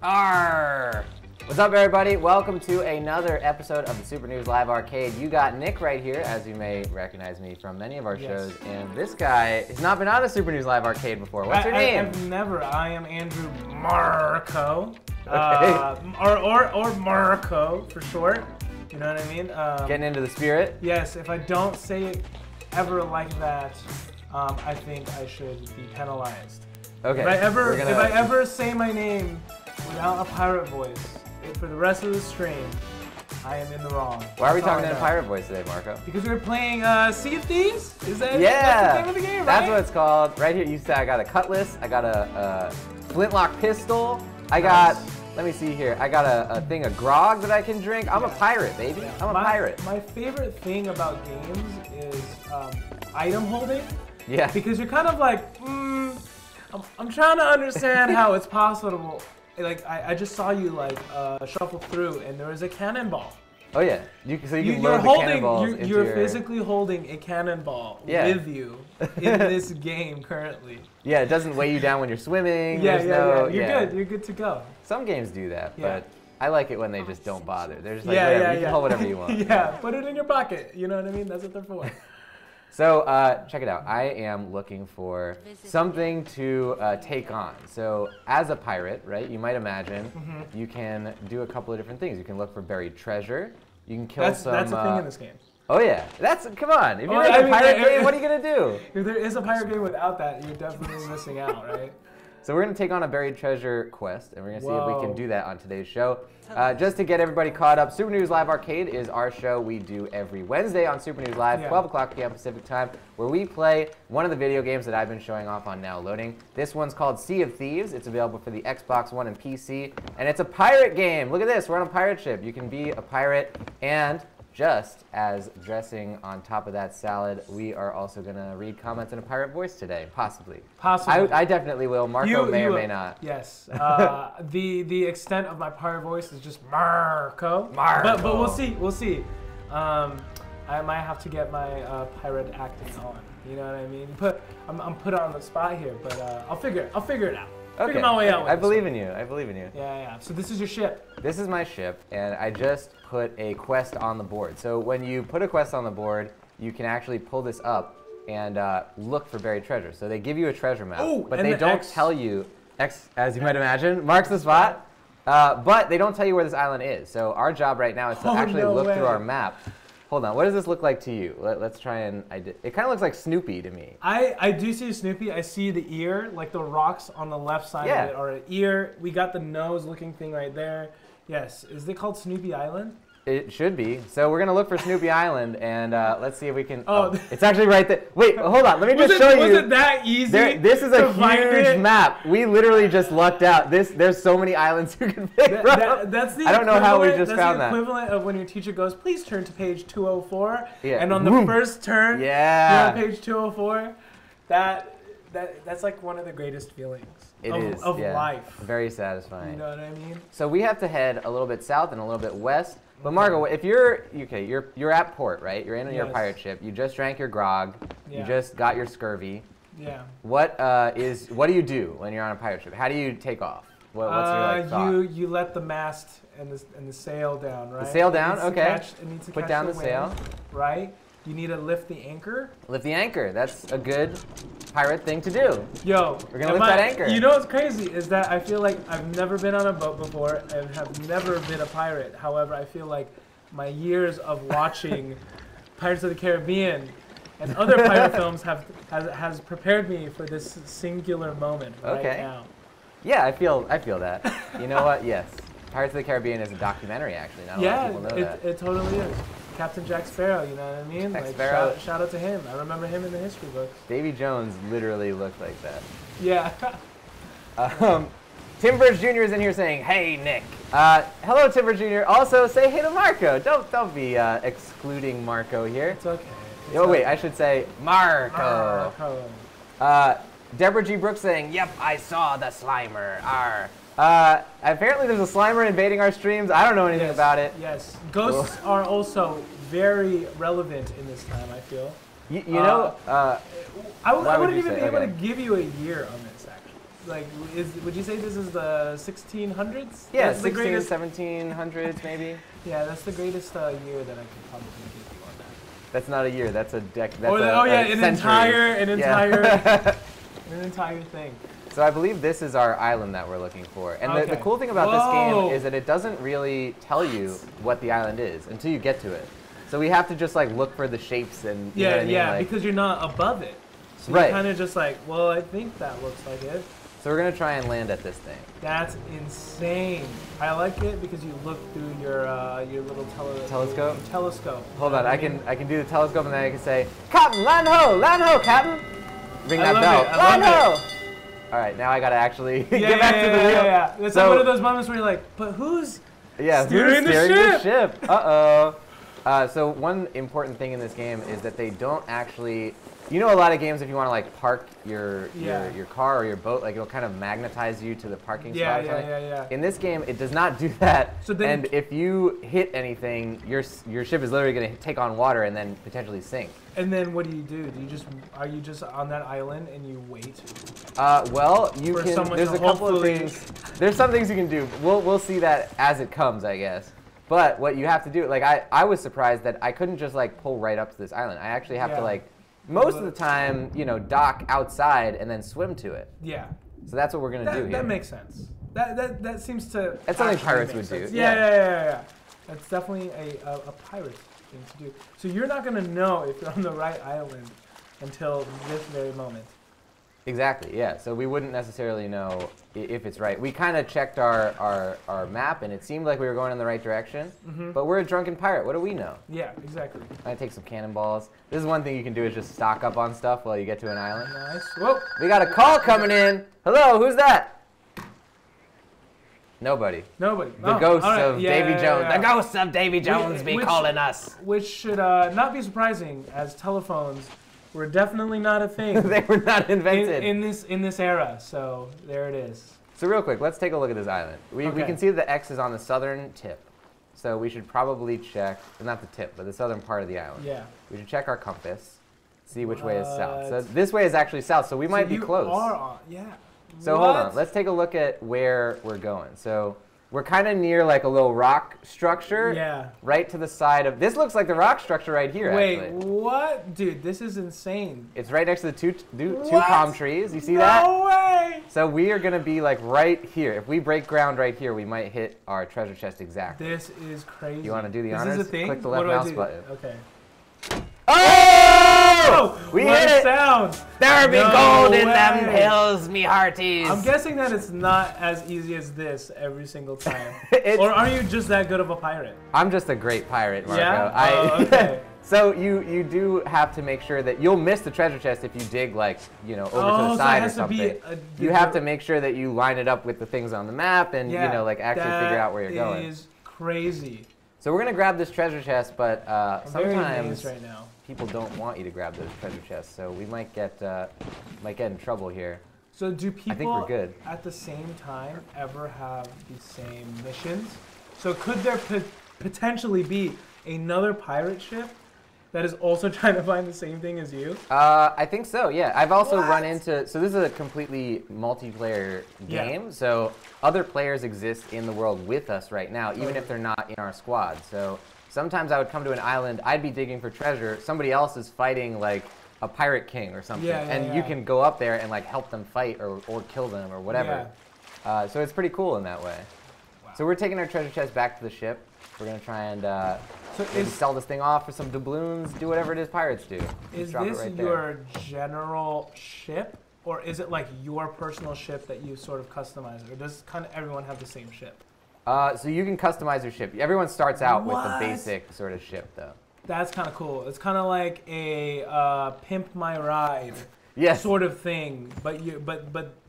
Arr! What's up, everybody? Welcome to another episode of the Super News Live Arcade. You got Nick right here, as you may recognize me from many of our shows. And this guy has not been on a Super News Live Arcade before. What's your name? I've never. I am Andrew Marco. Okay. Or Marco for short. You know what I mean? Getting into the spirit? Yes. If I don't say it ever like that, I think I should be penalized. Okay. If I ever say my name without a pirate voice for the rest of the stream, I am in the wrong. Why are we talking in a pirate voice today, Marco? Because we're playing Sea of Thieves? Is that that's the name of the game, right? That's what it's called. Right here, you said I got a cutlass, I got a flintlock pistol, I got, let me see here, I got a thing of grog that I can drink. I'm a pirate, baby. I'm a pirate. My favorite thing about games is item holding. Yeah. Because you're kind of like, I'm trying to understand how it's possible. Like, I just saw you like shuffle through, and there was a cannonball. Oh yeah, so you can load the cannonballs into You're physically holding a cannonball with you in this game currently. Yeah, it doesn't weigh you down when you're swimming. Yeah. You're good. You're good to go. Some games do that, but I like it when they just don't bother. They're just like, you can hold whatever you want. Yeah, put it in your pocket. You know what I mean? That's what they're for. So check it out. I am looking for something to take on. So as a pirate, right, you might imagine you can do a couple of different things. You can look for buried treasure. You can kill some... That's a thing in this game. Oh yeah, come on. If you're in a pirate game, what are you going to do? If there is a pirate game without that, you're definitely missing out, right? So we're going to take on a buried treasure quest, and we're going to see if we can do that on today's show. Just to get everybody caught up, Super News Live Arcade is our show we do every Wednesday on Super News Live, 12 o'clock p.m. Pacific time, where we play one of the video games that I've been showing off on Now Loading. This one's called Sea of Thieves. It's available for the Xbox One and PC, and it's a pirate game. Look at this. We're on a pirate ship. You can be a pirate, and just as dressing on top of that salad, we are also going to read comments in a pirate voice today, possibly. Possibly. I definitely will. Marco may or may not. Yes. The extent of my pirate voice is just Marco. But we'll see. We'll see. I might have to get my pirate acting on. You know what I mean? I'm put on the spot here, but I'll figure it out. Okay. Figure my way out. I believe in you. I believe in you. Yeah. So this is your ship. This is my ship, and I just put a quest on the board. So when you put a quest on the board, you can actually pull this up and look for buried treasure. So they give you a treasure map, but they don't tell you, X, as you might imagine, marks the spot, but they don't tell you where this island is. So our job right now is to actually look through our map. Hold on, what does this look like to you? Let's try and, it kind of looks like Snoopy to me. I do see Snoopy. I see the ear, like the rocks on the left side of it are an ear. We got the nose looking thing right there. Yes, is it called Snoopy Island? It should be. So we're gonna look for Snoopy Island, and let's see if we can. Oh, it's actually right there. Wait, hold on. Let me just show you. Was it that easy? This is a huge map. We literally just lucked out. There's so many islands you can pick from. I don't know how we just found that. That's the equivalent of when your teacher goes, "Please turn to page 204." Yeah. And on the first turn, you're on page 204. That's like one of the greatest feelings of life. Very satisfying. You know what I mean? So we have to head a little bit south and a little bit west. But Marco, if you're at port, right? You're in your pirate ship. You just drank your grog. You just got your scurvy. Yeah. What do you do when you're on a pirate ship? How do you take off? What's your thought? You let the mast and the sail down, right? The sail down, okay. It needs to put down the sail, right? You need to lift the anchor. Lift the anchor. That's a good pirate thing to do. Yo, we're gonna lift that anchor. You know what's crazy is that I feel like I've never been on a boat before and have never been a pirate. However, I feel like my years of watching Pirates of the Caribbean and other pirate films has prepared me for this singular moment right now. Yeah, I feel that. You know what? Yes, Pirates of the Caribbean is a documentary. Actually, not a lot of people know that. It totally is. Captain Jack Sparrow, you know what I mean? Jack Sparrow. Shout out to him. I remember him in the history books. Davy Jones literally looked like that. Yeah. Tim Burge Jr. is in here saying, "Hey Nick." Hello, Tim Burge Jr. Also, say hey to Marco. Don't be excluding Marco here. It's okay. Wait, I should say Marco. Deborah G. Brooks saying, "Yep, I saw the Slimer." Arr. Apparently there's a Slimer invading our streams. I don't know anything about it. Yes. Ghosts are also very relevant in this time, I feel. You know, I wouldn't even be able to give you a year on this, actually. like, would you say this is the 1600s? Yeah, That's 16, 1700s maybe. Yeah, that's the greatest year that I could probably give you on that. That's not a year. That's a decade. An entire thing. So I believe this is our island that we're looking for. And the cool thing about this game is that it doesn't really tell you what the island is until you get to it. So we have to just like look for the shapes and you know what I mean? Like, because you're not above it. So right. you're kind of just like, well, I think that looks like it. So we're gonna try and land at this thing. That's insane. I like it because you look through your little telescope. Telescope. Hold on, I can do the telescope and then I can say, Captain, land ho, Captain. Ring that bell, land ho. All right, now I gotta actually get back to the wheel. Yeah. It's like one of those moments where you're like, but who's steering the ship? So one important thing in this game is that they don't actually, you know, a lot of games if you want to like park your car or your boat, like it'll kind of magnetize you to the parking spot. Yeah. In this game, it does not do that. So then, and if you hit anything, your ship is literally going to take on water and then potentially sink. And then what do? Are you just on that island and you wait? Well, you can. There's a couple of things. There's some things you can do. We'll see that as it comes, I guess. But what you have to do, like I was surprised that I couldn't just like pull right up to this island. I actually have to like, most of the time, you know, dock outside and then swim to it. Yeah. So that's what we're gonna do here. That makes sense. That seems to. That's something pirates would do. Yeah. That's definitely a pirate thing to do. So you're not gonna know if you're on the right island until this very moment. Exactly, yeah. So we wouldn't necessarily know if it's right. We kind of checked our map, and it seemed like we were going in the right direction, but we're a drunken pirate. What do we know? Yeah, exactly. I take some cannonballs. This is one thing you can do is just stock up on stuff while you get to an island. Nice. Whoa. We got a call coming in. Hello, who's that? Nobody. The ghosts of Davy Jones. Yeah. The ghosts of Davy Jones be calling us. Which should not be surprising, as telephones were definitely not a thing. They were not invented in this era. So there it is. So real quick, let's take a look at this island. We can see the X is on the southern tip. So we should probably check, not the tip, but the southern part of the island. Yeah. We should check our compass, see which way is south. So this way is actually south, so we might be close. So hold on, let's take a look at where we're going. So we're kind of near like a little rock structure. Yeah. Right to the side of, this looks like the rock structure right here, Wait, actually. what? Dude, this is insane. It's right next to the two palm trees. You see that? No way! So we are going to be like right here. If we break ground right here, we might hit our treasure chest exactly. This is crazy. You want to do the honors? This is a thing? Click the left mouse button. Okay. Oh! We hit it! Sound. There be gold in them hills, me hearties. I'm guessing that it's not as easy as this every single time. Or are you just that good of a pirate? I'm just a great pirate, Marco. Yeah? Okay. So you do have to make sure that you'll miss the treasure chest if you dig like, you know, over to the side or something. You have to make sure that you line it up with the things on the map and, you know, like actually figure out where you're going. That is crazy. So we're going to grab this treasure chest, but sometimes right now. people don't want you to grab those treasure chests, so we might get in trouble here. So do people I think we're good. At the same time ever have the same missions? So could there potentially be another pirate ship that is also trying to find the same thing as you? I think so, yeah. I've also run into, so this is a completely multiplayer game, so other players exist in the world with us right now, even if they're not in our squad. So sometimes I would come to an island, I'd be digging for treasure, somebody else is fighting like a pirate king or something, and you can go up there and like help them fight or kill them or whatever. So it's pretty cool in that way. Wow. So we're taking our treasure chest back to the ship. We're gonna try and maybe sell this thing off for some doubloons, do whatever it is pirates do. Is this your general ship, or is it like your personal ship that you sort of customize, or does kind of everyone have the same ship? So you can customize your ship. Everyone starts out with the basic sort of ship, though. That's kind of cool. It's kind of like a pimp my ride sort of thing, but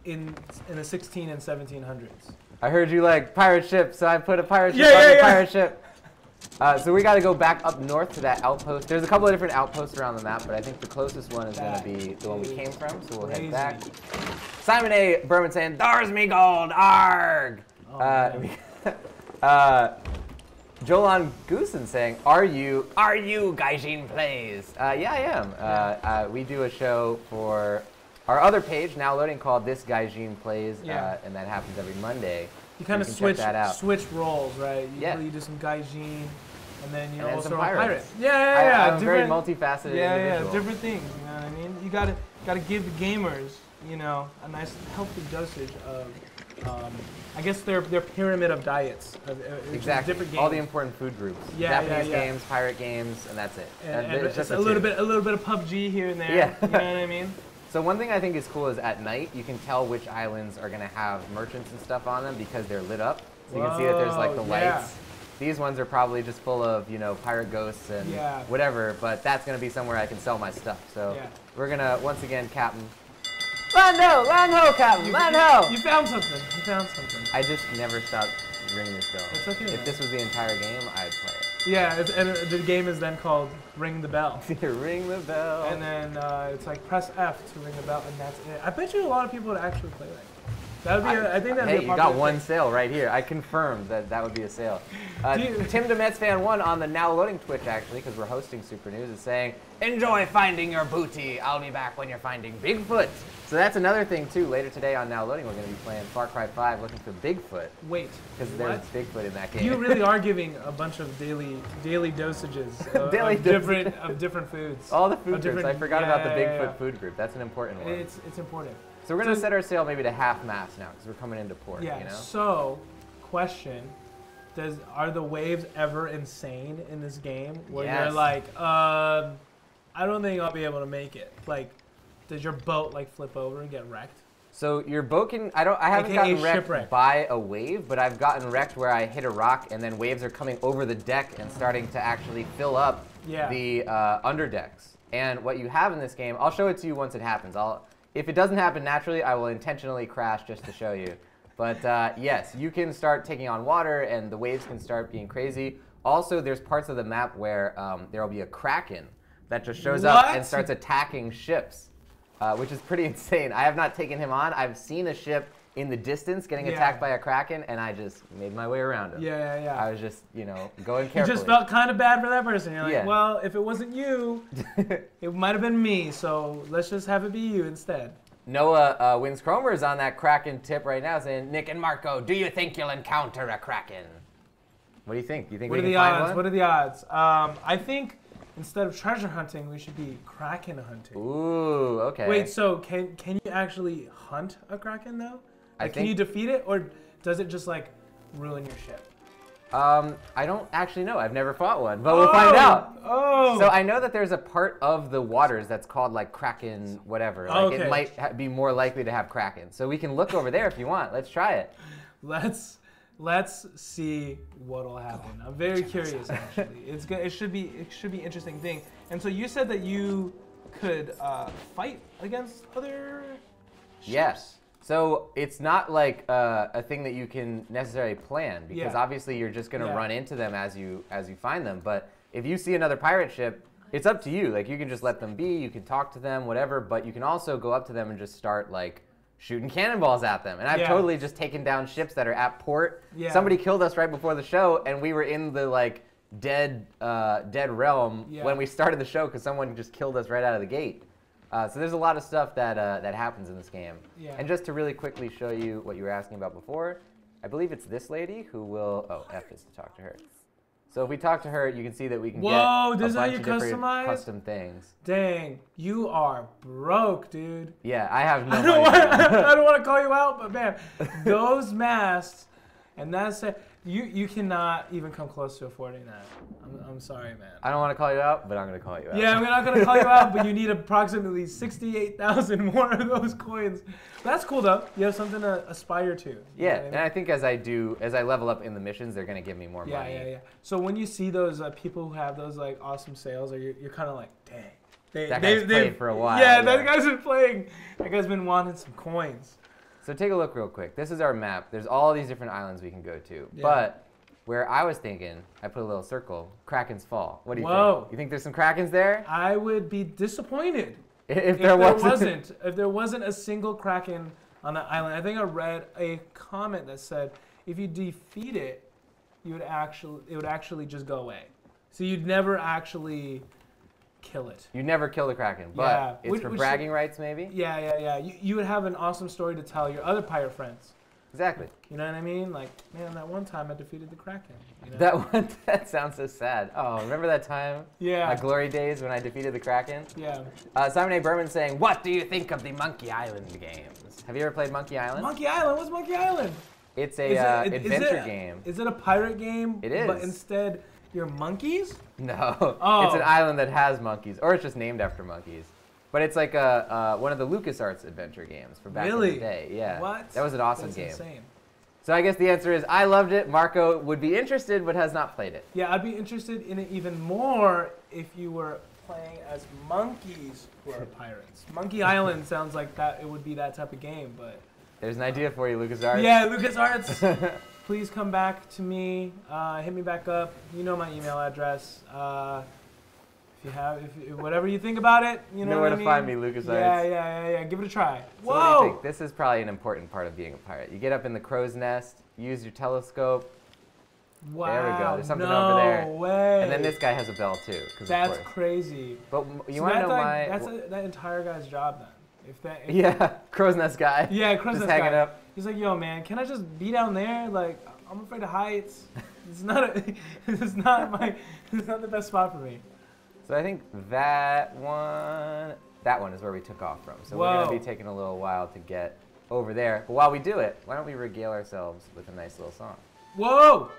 in the 16 and 1700s. I heard you like pirate ship, so I put a pirate ship on the pirate ship. So we got to go back up north to that outpost. There's a couple of different outposts around the map, but I think the closest one is going to be the one we came from, so we'll head back. Simon A. Berman saying, "There's me gold, arg!" Jolan Goosen saying, Are you Gaijin Plays? Yeah, I am. We do a show for our other page, now loading, called This Gaijin Plays, and that happens every Monday. You kind of switch roles, right? You do some Gaijin, and then you're also a pirate. Yeah. I'm very multifaceted individual. Yeah, different things. You know what I mean? You gotta give the gamers, you know, a nice healthy dosage of, I guess their pyramid of diets. Exactly. Different games. All the important food groups. Japanese games, pirate games, and that's it. And it's just a little bit of PUBG here and there. Yeah. You know what I mean? So one thing I think is cool is at night you can tell which islands are going to have merchants and stuff on them because they're lit up. So you can see that there's like the lights. These ones are probably just full of, you know, pirate ghosts and whatever, but that's going to be somewhere I can sell my stuff. So we're going to, once again, Captain. Land ho, Captain, land ho! You found something. I just never stopped ringing this bell. It's okay. If this was the entire game, I'd play it. Yeah, and the game is then called Ring the Bell. Ring the bell. And then it's like press F to ring the bell, and that's it. I bet you a lot of people would actually play that. That would be. I think that'd be a popular you got one thing. sale right here. I confirmed that would be a sale. Tim Demets Fan 1 on the Now Loading Twitch, actually, because we're hosting Super News, is saying, "Enjoy finding your booty. I'll be back when you're finding Bigfoot." So that's another thing too. Later today on Now Loading, we're going to be playing Far Cry 5, looking for Bigfoot. Wait, because there's Bigfoot in that game. You really are giving a bunch of daily dosages of different foods. All the food groups. I forgot about the Bigfoot food group. That's an important one. It's important. So we're going to set our sail maybe to half mast now because we're coming into port. Yeah. You know? So, question: are the waves ever insane in this game? Where you're like, I don't think I'll be able to make it. Like, does your boat like flip over and get wrecked? So your boat can. I haven't gotten wrecked by a wave, but I've gotten wrecked where I hit a rock and then waves are coming over the deck and starting to actually fill up the underdecks. And what you have in this game, I'll show it to you once it happens. If it doesn't happen naturally, I will intentionally crash just to show you. But yes, you can start taking on water and the waves can start being crazy. Also, there's parts of the map where there will be a kraken that just shows up and starts attacking ships, which is pretty insane. I have not taken him on. I've seen a ship in the distance getting attacked by a kraken, and I just made my way around him. Yeah. I was just, you know, going carefully. You just felt kind of bad for that person. You're like, well, if it wasn't you, it might have been me, so let's just have it be you instead. Noah Wins Cromer is on that kraken tip right now saying, "Nick and Marco, do you think you'll encounter a kraken?" What do you think? Do you think we can find one? What are the odds? I think instead of treasure hunting, we should be kraken hunting. Ooh, okay. Wait, so can you actually hunt a kraken though? Like, can you defeat it, or does it just like ruin your ship? I don't actually know. I've never fought one, but we'll find out. Oh. So I know that there's a part of the waters that's called like kraken whatever. Like it might be more likely to have kraken. So we can look over there if you want. Let's try it. Let's see what'll happen. I'm very curious actually. It should be an interesting thing. And so you said that you could fight against other ships? Yes. So it's not like a thing that you can necessarily plan because obviously you're just going to run into them as you find them. But if you see another pirate ship, it's up to you. Like you can just let them be, you can talk to them, whatever. But you can also go up to them and just start like shooting cannonballs at them. And I've totally just taken down ships that are at port. Yeah. Somebody killed us right before the show, and we were in the like dead realm when we started the show because someone just killed us right out of the gate. So there's a lot of stuff that happens in this game. Yeah. And just to really quickly show you what you were asking about before, I believe it's this lady who will, F is to talk to her. So if we talk to her, you can see that we can get a bunch of different custom things. Dang, you are broke, dude. Yeah, I have no money. I don't want to call you out, but man, those masks, and that's it. You cannot even come close to affording that. I'm sorry, man. I don't want to call you out, but I'm going to call you out. Yeah, I'm not going to call you out, but you need approximately 68,000 more of those coins. That's cool, though. You have something to aspire to. Yeah, and I think as I level up in the missions, they're going to give me more money. Yeah. So when you see those people who have those like awesome sales, or you're kind of like, dang. That guy's played for a while. Yeah, that guy's been playing. That guy's been wanting some coins. So take a look real quick. This is our map. There's all these different islands we can go to. Yeah. But where I was thinking, I put a little circle, Kraken's Fall. What do you think? You think there's some Krakens there? I would be disappointed if there wasn't. If there wasn't a single Kraken on that island. I think I read a comment that said if you defeat it, it would actually just go away. So you'd never actually kill it. You'd never kill the Kraken, but it's for bragging rights, maybe? Yeah. You would have an awesome story to tell your other pirate friends. Exactly. You know what I mean? Like, man, that one time I defeated the Kraken. You know? That sounds so sad. Oh, remember that time? Yeah. My glory days when I defeated the Kraken? Yeah. Simon A. Berman saying, what do you think of the Monkey Island games? Have you ever played Monkey Island? Monkey Island? What's Monkey Island? It's a adventure game. Is it a pirate game? It is. But instead, you're monkeys? No. Oh. It's an island that has monkeys, or it's just named after monkeys. But it's like one of the LucasArts adventure games from back in the day. Yeah. What? That was an awesome That's game. Insane. So I guess the answer is I loved it. Marco would be interested, but has not played it. Yeah, I'd be interested in it even more if you were playing as monkeys who are pirates. Monkey Island sounds like that. It would be that type of game, but... There's an idea for you, LucasArts. Yeah, LucasArts. Please come back to me. Hit me back up. You know my email address. If whatever you think about it, you know where what to I mean? find me, LucasArts. Yeah. Give it a try. So what do you think? This is probably an important part of being a pirate. You get up in the crow's nest, use your telescope. Wow. There we go. There's something over there. No way. And then this guy has a bell too. That's crazy. But you want to know why? That's that entire guy's job then. Yeah, crow's nest guy. Yeah, crow's nest guy. Just hanging up. He's like, yo, man, can I just be down there? Like, I'm afraid of heights. It's not the best spot for me. So I think that one is where we took off from. So we're going to be taking a little while to get over there. But while we do it, why don't we regale ourselves with a nice little song? Whoa!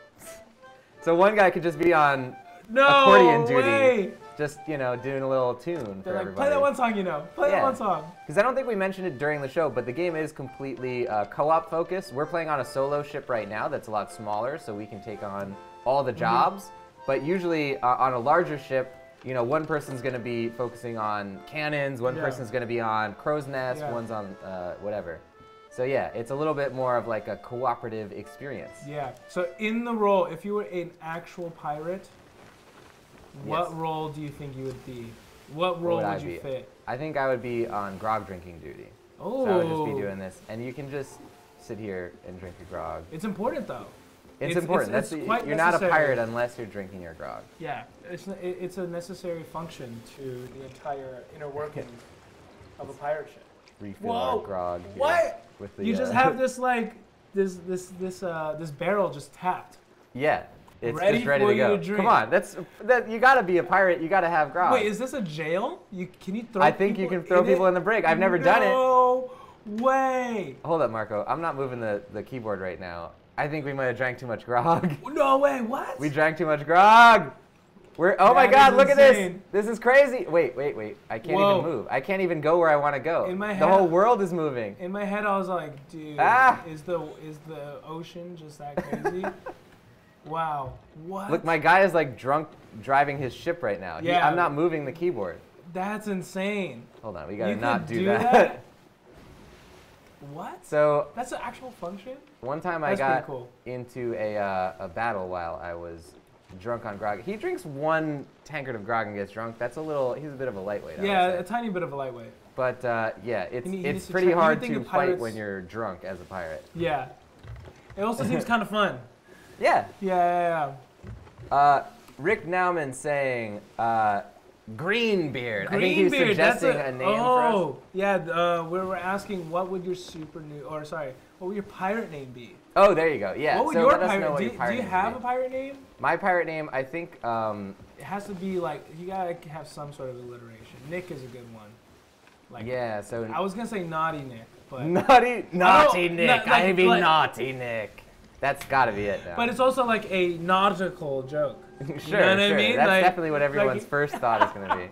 So one guy could just be on accordion duty. Way. Just, doing a little tune for everybody. Play that one song, Play that one song. Because I don't think we mentioned it during the show, but the game is completely co-op focused. We're playing on a solo ship right now that's a lot smaller, so we can take on all the jobs. But usually on a larger ship, one person's going to be focusing on cannons, one person's going to be on crow's nest, one's on whatever. So yeah, it's a little bit more of like a cooperative experience. Yeah. So in the role, if you were an actual pirate, what role do you think you would be? What role would you fit? I think I would be on grog drinking duty. Oh. So I would just be doing this, and you can just sit here and drink your grog. It's important though. It's important. You're not a pirate unless you're drinking your grog. Yeah, it's a necessary function to the entire inner workings of a pirate ship. Refill our grog. What? With the, you just have this this barrel just tapped. Yeah, it's ready just ready for to go. You to drink. Come on, that you gotta be a pirate. You gotta have grog. Wait, is this a jail? Can you throw? I think you can throw people in the brig. I've never done it. No way. Hold up, Marco. I'm not moving the keyboard right now. I think we might have drank too much grog. No way, what? We drank too much grog. Oh my God, look at this. This is crazy. Wait. I can't even move. I can't even go where I want to go. In my head, the whole world is moving. In my head, I was like, dude, is the ocean just that crazy? Wow. What? Look, my guy is like drunk driving his ship right now. Yeah. I'm not moving the keyboard. That's insane. Hold on, we gotta not do that. that? What? So that's an actual function? One time I got into a battle while I was drunk on grog. He drinks one tankard of grog and gets drunk. He's a bit of a lightweight. Yeah, a tiny bit of a lightweight. But yeah, it's pretty hard to fight when you're drunk as a pirate. Yeah. It also seems kind of fun. Yeah. Yeah. Rick Nauman saying Greenbeard. I think he's suggesting a name for us. Oh, yeah. We were asking what would your what would your pirate name be? Oh, there you go. Yeah. What would your pirate name be? Do you have a pirate name? My pirate name, I think. It has to be like, you gotta have some sort of alliteration. Nick is a good one. Like, yeah. So I was gonna say Naughty Nick, but Naughty Nick. I mean Naughty Nick. That's gotta be it now. But it's also like a nautical joke. Sure, I mean? That's definitely what everyone's first thought is gonna be.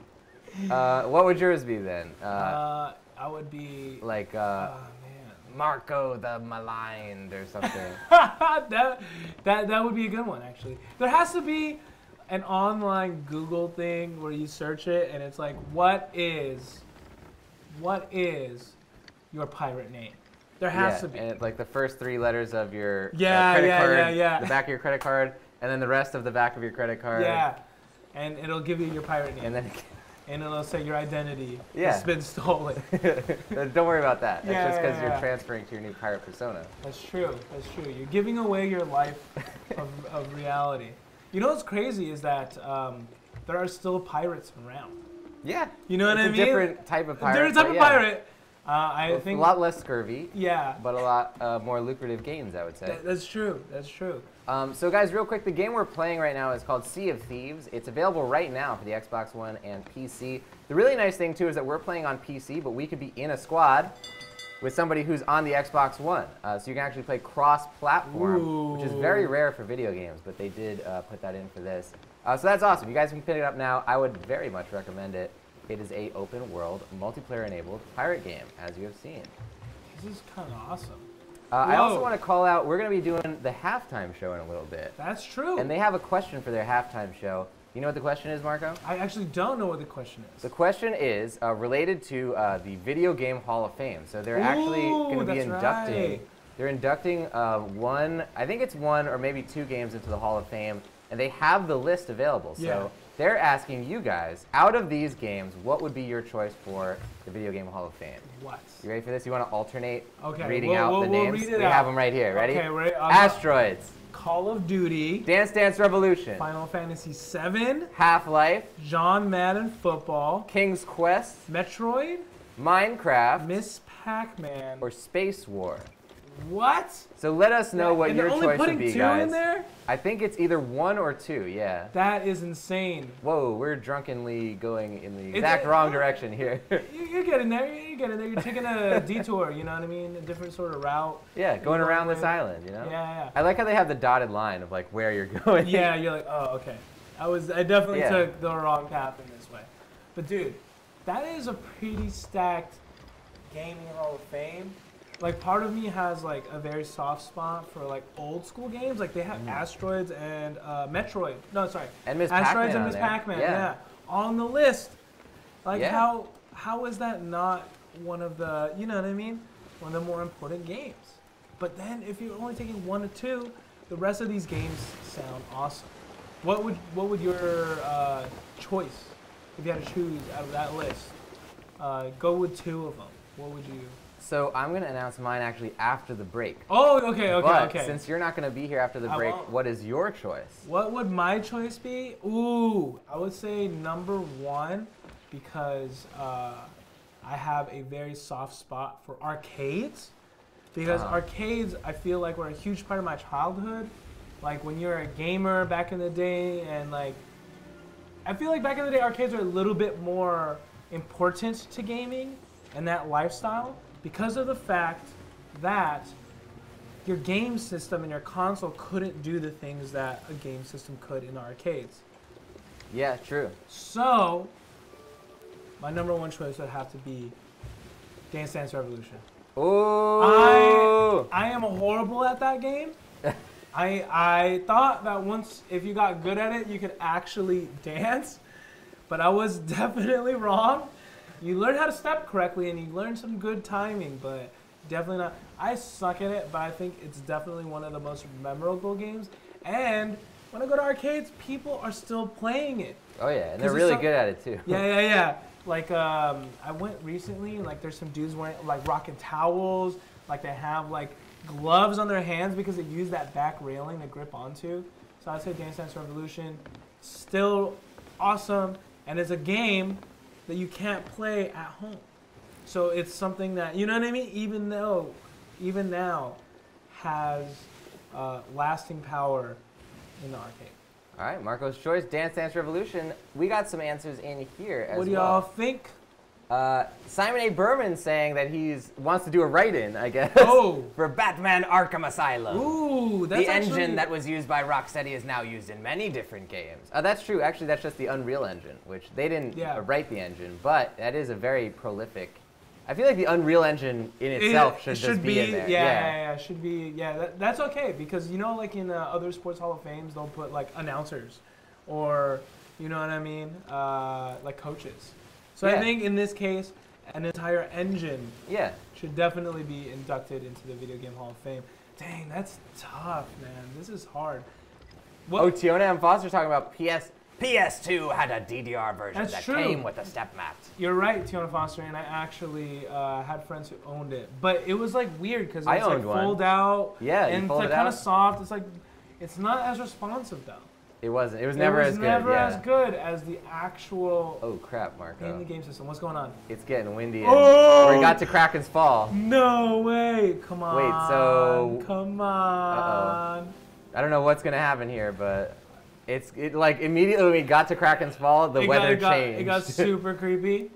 What would yours be then? I would be like Marco the Maligned or something. that would be a good one actually. There has to be an online Google thing where you search it and it's like, what is your pirate name? There has to be. And like the first 3 letters of your credit card, the back of your credit card, and then the rest of the back of your credit card. Yeah, and it'll give you your pirate name. And then it'll say your identity has been stolen. Don't worry about that. That's just because you're transferring to your new pirate persona. That's true. You're giving away your life of reality. You know what's crazy is that there are still pirates around. Yeah. You know what I mean? It's a different type of pirate. Different type of pirate. I think a lot less scurvy. Yeah. But a lot more lucrative games, I would say. That's true. That's true. So guys, real quick, the game we're playing right now is called Sea of Thieves. It's available right now for the Xbox One and PC. The really nice thing, too, is that we're playing on PC, but we could be in a squad with somebody who's on the Xbox One. So you can actually play cross-platform, which is very rare for video games, but they did put that in for this. So that's awesome. You guys can pick it up now. I would very much recommend it. It is a open-world, multiplayer-enabled pirate game, as you have seen. This is kind of awesome. I also want to call out, we're going to be doing the halftime show in a little bit. That's true. And they have a question for their halftime show. You know what the question is, Marco? I actually don't know what the question is. The question is related to the Video Game Hall of Fame. So they're actually going to be inducting. Right. They're inducting I think it's one or maybe 2 games into the Hall of Fame, and they have the list available. So they're asking you guys, out of these games, what would be your choice for the Video Game Hall of Fame? What? You ready for this? You want to alternate reading out the names? Read it we have them right here. Ready? Okay, ready? Asteroids. Call of Duty. Dance Dance Revolution. Final Fantasy VII. Half-Life. John Madden Football. King's Quest. Metroid. Minecraft. Miss Pac-Man. Or Space War. What? So let us know what your choice would be, guys. And they're only putting 2 in there? I think it's either 1 or 2, yeah. That is insane. Whoa, we're drunkenly going in the exact wrong direction here. You're getting there. You're getting there. You're taking a detour, you know what I mean? A different sort of route. Yeah, going around this island, you know? Yeah. I like how they have the dotted line of like where you're going. Yeah, you're like, oh, okay. I definitely took the wrong path in this way. But dude, that is a pretty stacked gaming Hall of Fame. Like, part of me has like a very soft spot for like old school games. Like they have Asteroids and Metroid. No, sorry. And Miss Asteroids Pac-Man and Miss Pac-Man. Yeah. On the list. Like how is that not one of the, you know what I mean? One of the more important games. But then if you're only taking 1 or 2, the rest of these games sound awesome. What would your choice, if you had to choose out of that list? Go with 2 of them. What would you? So I'm going to announce mine actually after the break. Oh, okay. But since you're not going to be here after the break, what is your choice? What would my choice be? Ooh, I would say number 1 because I have a very soft spot for arcades. Because arcades, I feel like were a huge part of my childhood. Like when you're a gamer back in the day, and like, I feel like back in the day, arcades were a little bit more important to gaming and that lifestyle. Because of the fact that your game system and your console couldn't do the things that a game system could in arcades. Yeah, true. So, my number 1 choice would have to be Dance Dance Revolution. Oh! I am horrible at that game. I thought that once, if you got good at it, you could actually dance. But I was definitely wrong. You learn how to step correctly and you learn some good timing, but definitely not. I suck at it, but I think it's definitely one of the most memorable games. And when I go to arcades, people are still playing it. Oh yeah, and they're really good at it too. Yeah. Like I went recently, like there's some dudes wearing like rocking towels, like they have like gloves on their hands because they use that back railing to grip onto. So I'd say Dance Dance Revolution, still awesome, and it's a game that you can't play at home. So it's something that, you know what I mean? Even now has lasting power in the arcade. All right, Marco's choice, Dance Dance Revolution. We got some answers in here as well. What do y'all think? Simon A. Berman saying that he wants to do a write-in, I guess, for Batman Arkham Asylum. Ooh, that's the engine that was used by Rocksteady is now used in many different games. That's true. Actually, that's just the Unreal Engine, which they didn't write the engine, but that is a very prolific. I feel like the Unreal Engine in itself should just be in there. Yeah, should be. Yeah, that's okay because you know, like in other sports Hall of Fames, they'll put like announcers, or you know what I mean, like coaches. So I think in this case, an entire engine should definitely be inducted into the Video Game Hall of Fame. Dang, that's tough, man. This is hard. Tiona M. Foster's talking about PS2 had a DDR version that came with a step mat. You're right, Tiona Foster, and I actually had friends who owned it. But it was like weird because it's like fold out. Yeah, and it's like kind of soft. It's like, it's not as responsive though. It wasn't. It was never as good. Never yeah. as good as the actual. Oh crap, Marco. In the game system. What's going on? It's getting windy. Oh! We got to Kraken's Fall. No way! Come on. Wait, so. Come on. Uh-oh. I don't know what's gonna happen here, but like immediately when we got to Kraken's Fall, the weather changed. It got super creepy.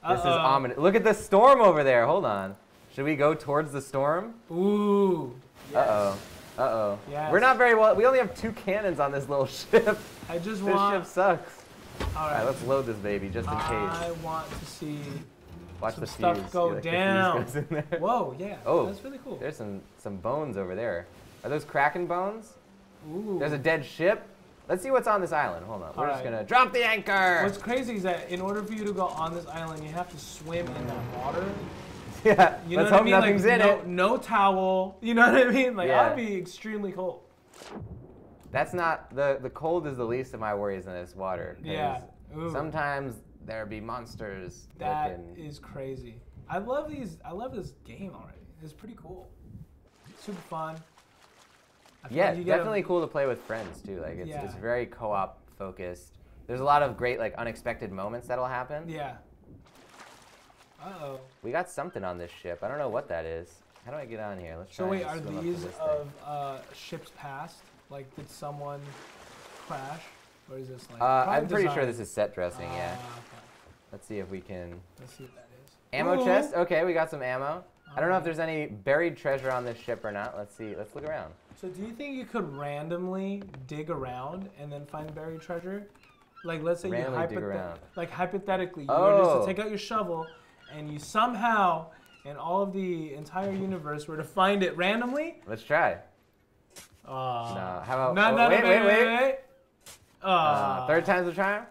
This is ominous. Look at the storm over there. Hold on. Should we go towards the storm? Ooh. Yes. Uh-oh. Uh-oh. Yes. We're not very well. We only have 2 cannons on this little ship. This ship sucks. All right, let's load this baby just in case. I want to see Watch some the stuff fuse. go down. The fuse goes in there. Whoa, yeah. Oh, that's really cool. There's some bones over there. Are those Kraken bones? Ooh. There's a dead ship. Let's see what's on this island. Hold on. We're just going to drop the anchor. What's crazy is that in order for you to go on this island, you have to swim in that water. Yeah, you know let's what hope I mean? nothing's like, in it. No towel. You know what I mean? Like, yeah. I'd be extremely cold. That's not, the cold is the least of my worries in this water. Yeah. Ooh. Sometimes there be monsters. That is crazy. I love this game already. It's pretty cool. Super fun. Yeah, definitely cool to play with friends too. Like it's very co-op focused. There's a lot of great like unexpected moments that'll happen. Yeah. Uh-oh. We got something on this ship. I don't know what that is. How do I get on here? Let's try. So wait, are these of ships past? Like, did someone crash, or is this like? I'm pretty sure this is set dressing. Yeah. Okay. Let's see if we can. Let's see what that is. Ammo chest. Okay, we got some ammo. I don't know if right. there's any buried treasure on this ship or not. Let's see. Let's look around. So do you think you could randomly dig around and then find buried treasure? Like, let's say hypothetically, you were just to take out your shovel, and you somehow, in all of the entire universe, were to find it randomly. Let's try. No. How about? Wait. Third time's the charm.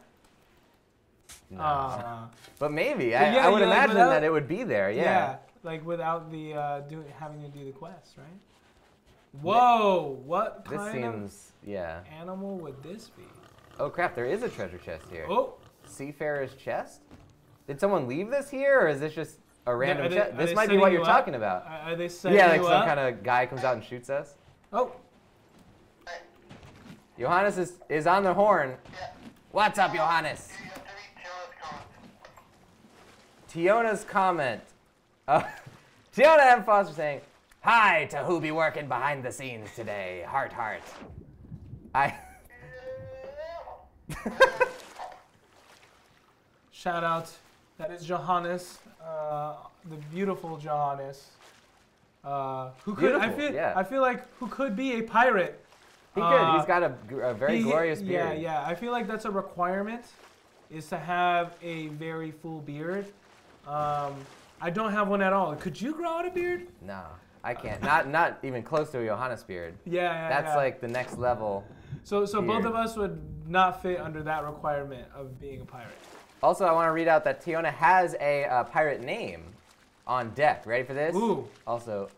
No. But maybe. I would imagine that it would be there. Yeah. Like without the having to do the quest, right? Whoa! What kind of animal would this be? Oh crap! There is a treasure chest here. Oh! Seafarer's chest. Did someone leave this here, or is this just a random chest? This might be what you're talking about. Are they setting you up? Yeah, like some kind of guy comes out and shoots us. Oh! Johannes is on the horn. What's up, Johannes? Tiona's comment. Tiona M. Foster saying, "Hi to who be working behind the scenes today. Heart, heart." Shout out. That is Johannes, the beautiful Johannes. Who could? I feel like who could be a pirate. He could. He's got a very glorious beard. Yeah. I feel like that's a requirement, is to have a very full beard. I don't have one at all. Could you grow out a beard? No, I can't. Not even close to a Johannes beard. Yeah. That's like the next level. So both of us would not fit under that requirement of being a pirate. Also, I want to read out that Tiona has a pirate name on deck. Ready for this? Ooh. Also,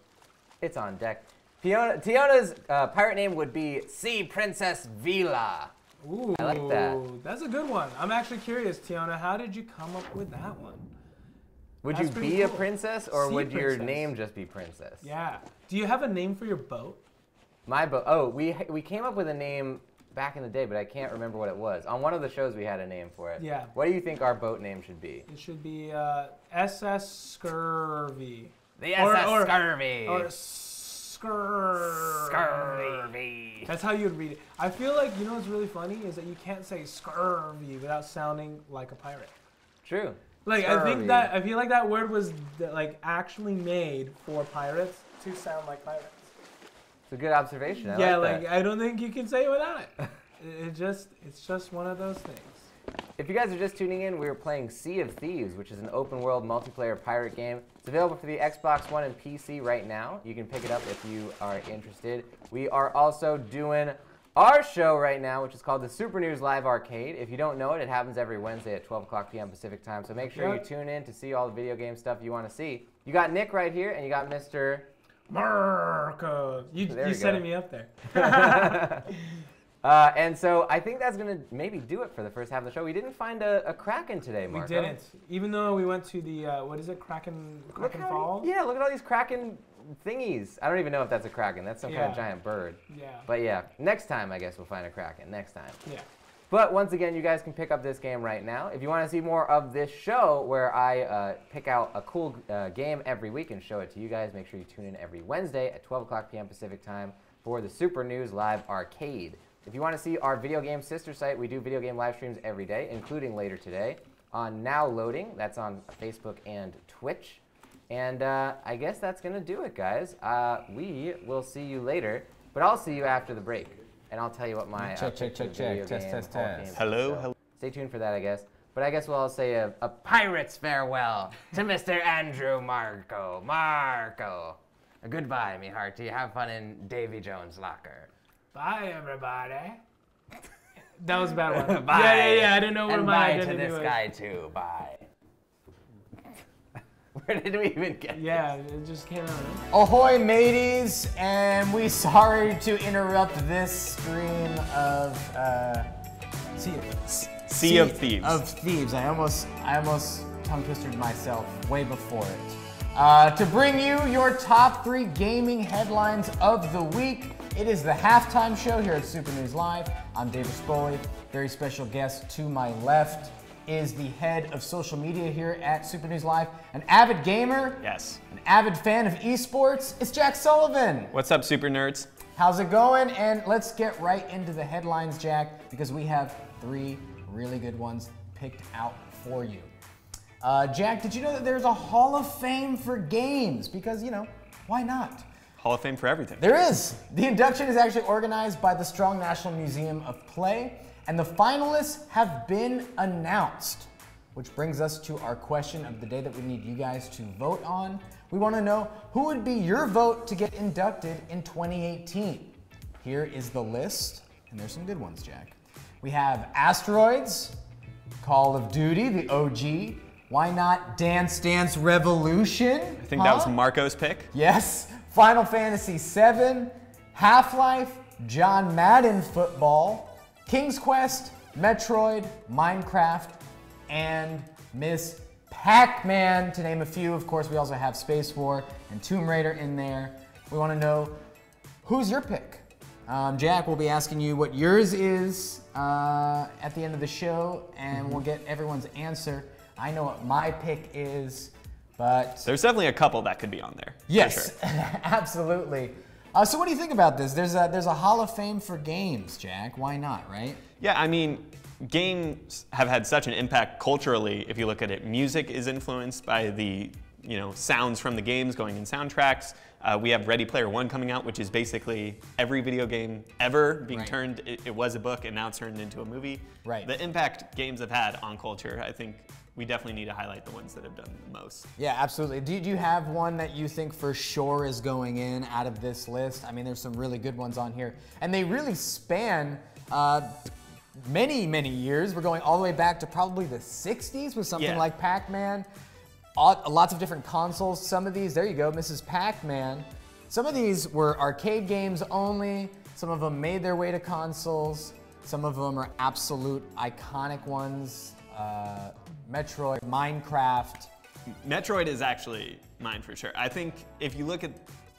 it's on deck. Tiona's pirate name would be Sea Princess Vila. Ooh, I like that. That's a good one. I'm actually curious, Tiona, how did you come up with that one? Would you be a princess, or would your name just be Princess? Yeah. Do you have a name for your boat? My boat? Oh, we came up with a name back in the day, but I can't remember what it was. On one of the shows, we had a name for it. Yeah. What do you think our boat name should be? It should be SS Scurvy. The SS Scurvy. Or Scurvy. Scurvy. That's how you would read it. I feel like, you know what's really funny is that you can't say scurvy without sounding like a pirate. True. Like, I feel like that word was like actually made for pirates to sound like pirates. It's a good observation. I don't think you can say it without it. It's just one of those things. If you guys are just tuning in, we are playing Sea of Thieves, which is an open world multiplayer pirate game. It's available for the Xbox One and PC right now. You can pick it up if you are interested. We are also doing our show right now, which is called the Super News Live Arcade. If you don't know it, it happens every Wednesday at 12 o'clock p.m. Pacific time. So make sure you tune in to see all the video game stuff you want to see. You got Nick right here, and you got Mr. Marco. You setting me up there. And so I think that's going to maybe do it for the first half of the show. We didn't find a Kraken today, Marco. We didn't. Even though we went to the, what is it, Kraken Falls? Yeah, look at all these Kraken thingies. I don't even know if that's a kraken. That's some kind of giant bird. Yeah. But yeah, next time I guess we'll find a kraken. Next time. Yeah. But once again, you guys can pick up this game right now. If you want to see more of this show where I pick out a cool game every week and show it to you guys, make sure you tune in every Wednesday at 12 o'clock p.m. Pacific time for the Super News Live Arcade. If you want to see our video game sister site, we do video game live streams every day, including later today on Now Loading. That's on Facebook and Twitch. And I guess that's going to do it, guys. We will see you later, but I'll see you after the break. And I'll tell you what my check. Test. Hello. Stay tuned for that, I guess. But I guess we'll all say a pirate's farewell to Mr. Andrew Marco. A goodbye, me hearty. Have fun in Davy Jones' locker. Bye, everybody. That was a bad one. Bye. Yeah. I didn't know where my identity was. And bye to this guy, too. Bye. Where did we even get this? It just came out. Ahoy, mateys, and we sorry to interrupt this stream of Sea of Thieves. Of Thieves. I almost tongue-twisted myself way before it. To bring you your top 3 gaming headlines of the week. It is the halftime show here at Super News Live. I'm David Spoley. Very special guest to my left is the head of social media here at Super News Live, an avid gamer, yes, an avid fan of esports. It's Jack Sullivan. What's up, super nerds? How's it going? And let's get right into the headlines, Jack, because we have 3 really good ones picked out for you. Jack, did you know that there's a Hall of Fame for games? Because, you know, why not? Hall of Fame for everything. There is. The induction is actually organized by the Strong National Museum of Play, and the finalists have been announced. Which brings us to our question of the day that we need you guys to vote on. We want to know who would be your vote to get inducted in 2018. Here is the list, and there's some good ones, Jack. We have Asteroids, Call of Duty, the OG. Why not Dance Dance Revolution? I think that was Marco's pick. Yes. Final Fantasy VII, Half-Life, John Madden Football, King's Quest, Metroid, Minecraft, and Miss Pac-Man, to name a few. Of course, we also have Space War and Tomb Raider in there. We want to know, who's your pick? Jack will be asking you what yours is at the end of the show, and we'll get everyone's answer. I know what my pick is, but there's definitely a couple that could be on there. Yes, for sure. Absolutely. So what do you think about this? There's a Hall of Fame for games, Jack. Why not, right? Yeah, I mean, games have had such an impact culturally. If you look at it, music is influenced by the sounds from the games going in soundtracks. We have Ready Player One coming out, which is basically every video game ever being turned. It was a book, and now it's turned into a movie. Right. The impact games have had on culture, I think we definitely need to highlight the ones that have done the most. Yeah, absolutely. Do you have one that you think for sure is going in out of this list? I mean, there's some really good ones on here, and they really span many, many years. We're going all the way back to probably the 60s with something like Pac-Man. Lots of different consoles. Some of these, there you go, Mrs. Pac-Man. Some of these were arcade games only. Some of them made their way to consoles. Some of them are absolute iconic ones. Metroid, Minecraft. Metroid is actually mine for sure. I think if you look at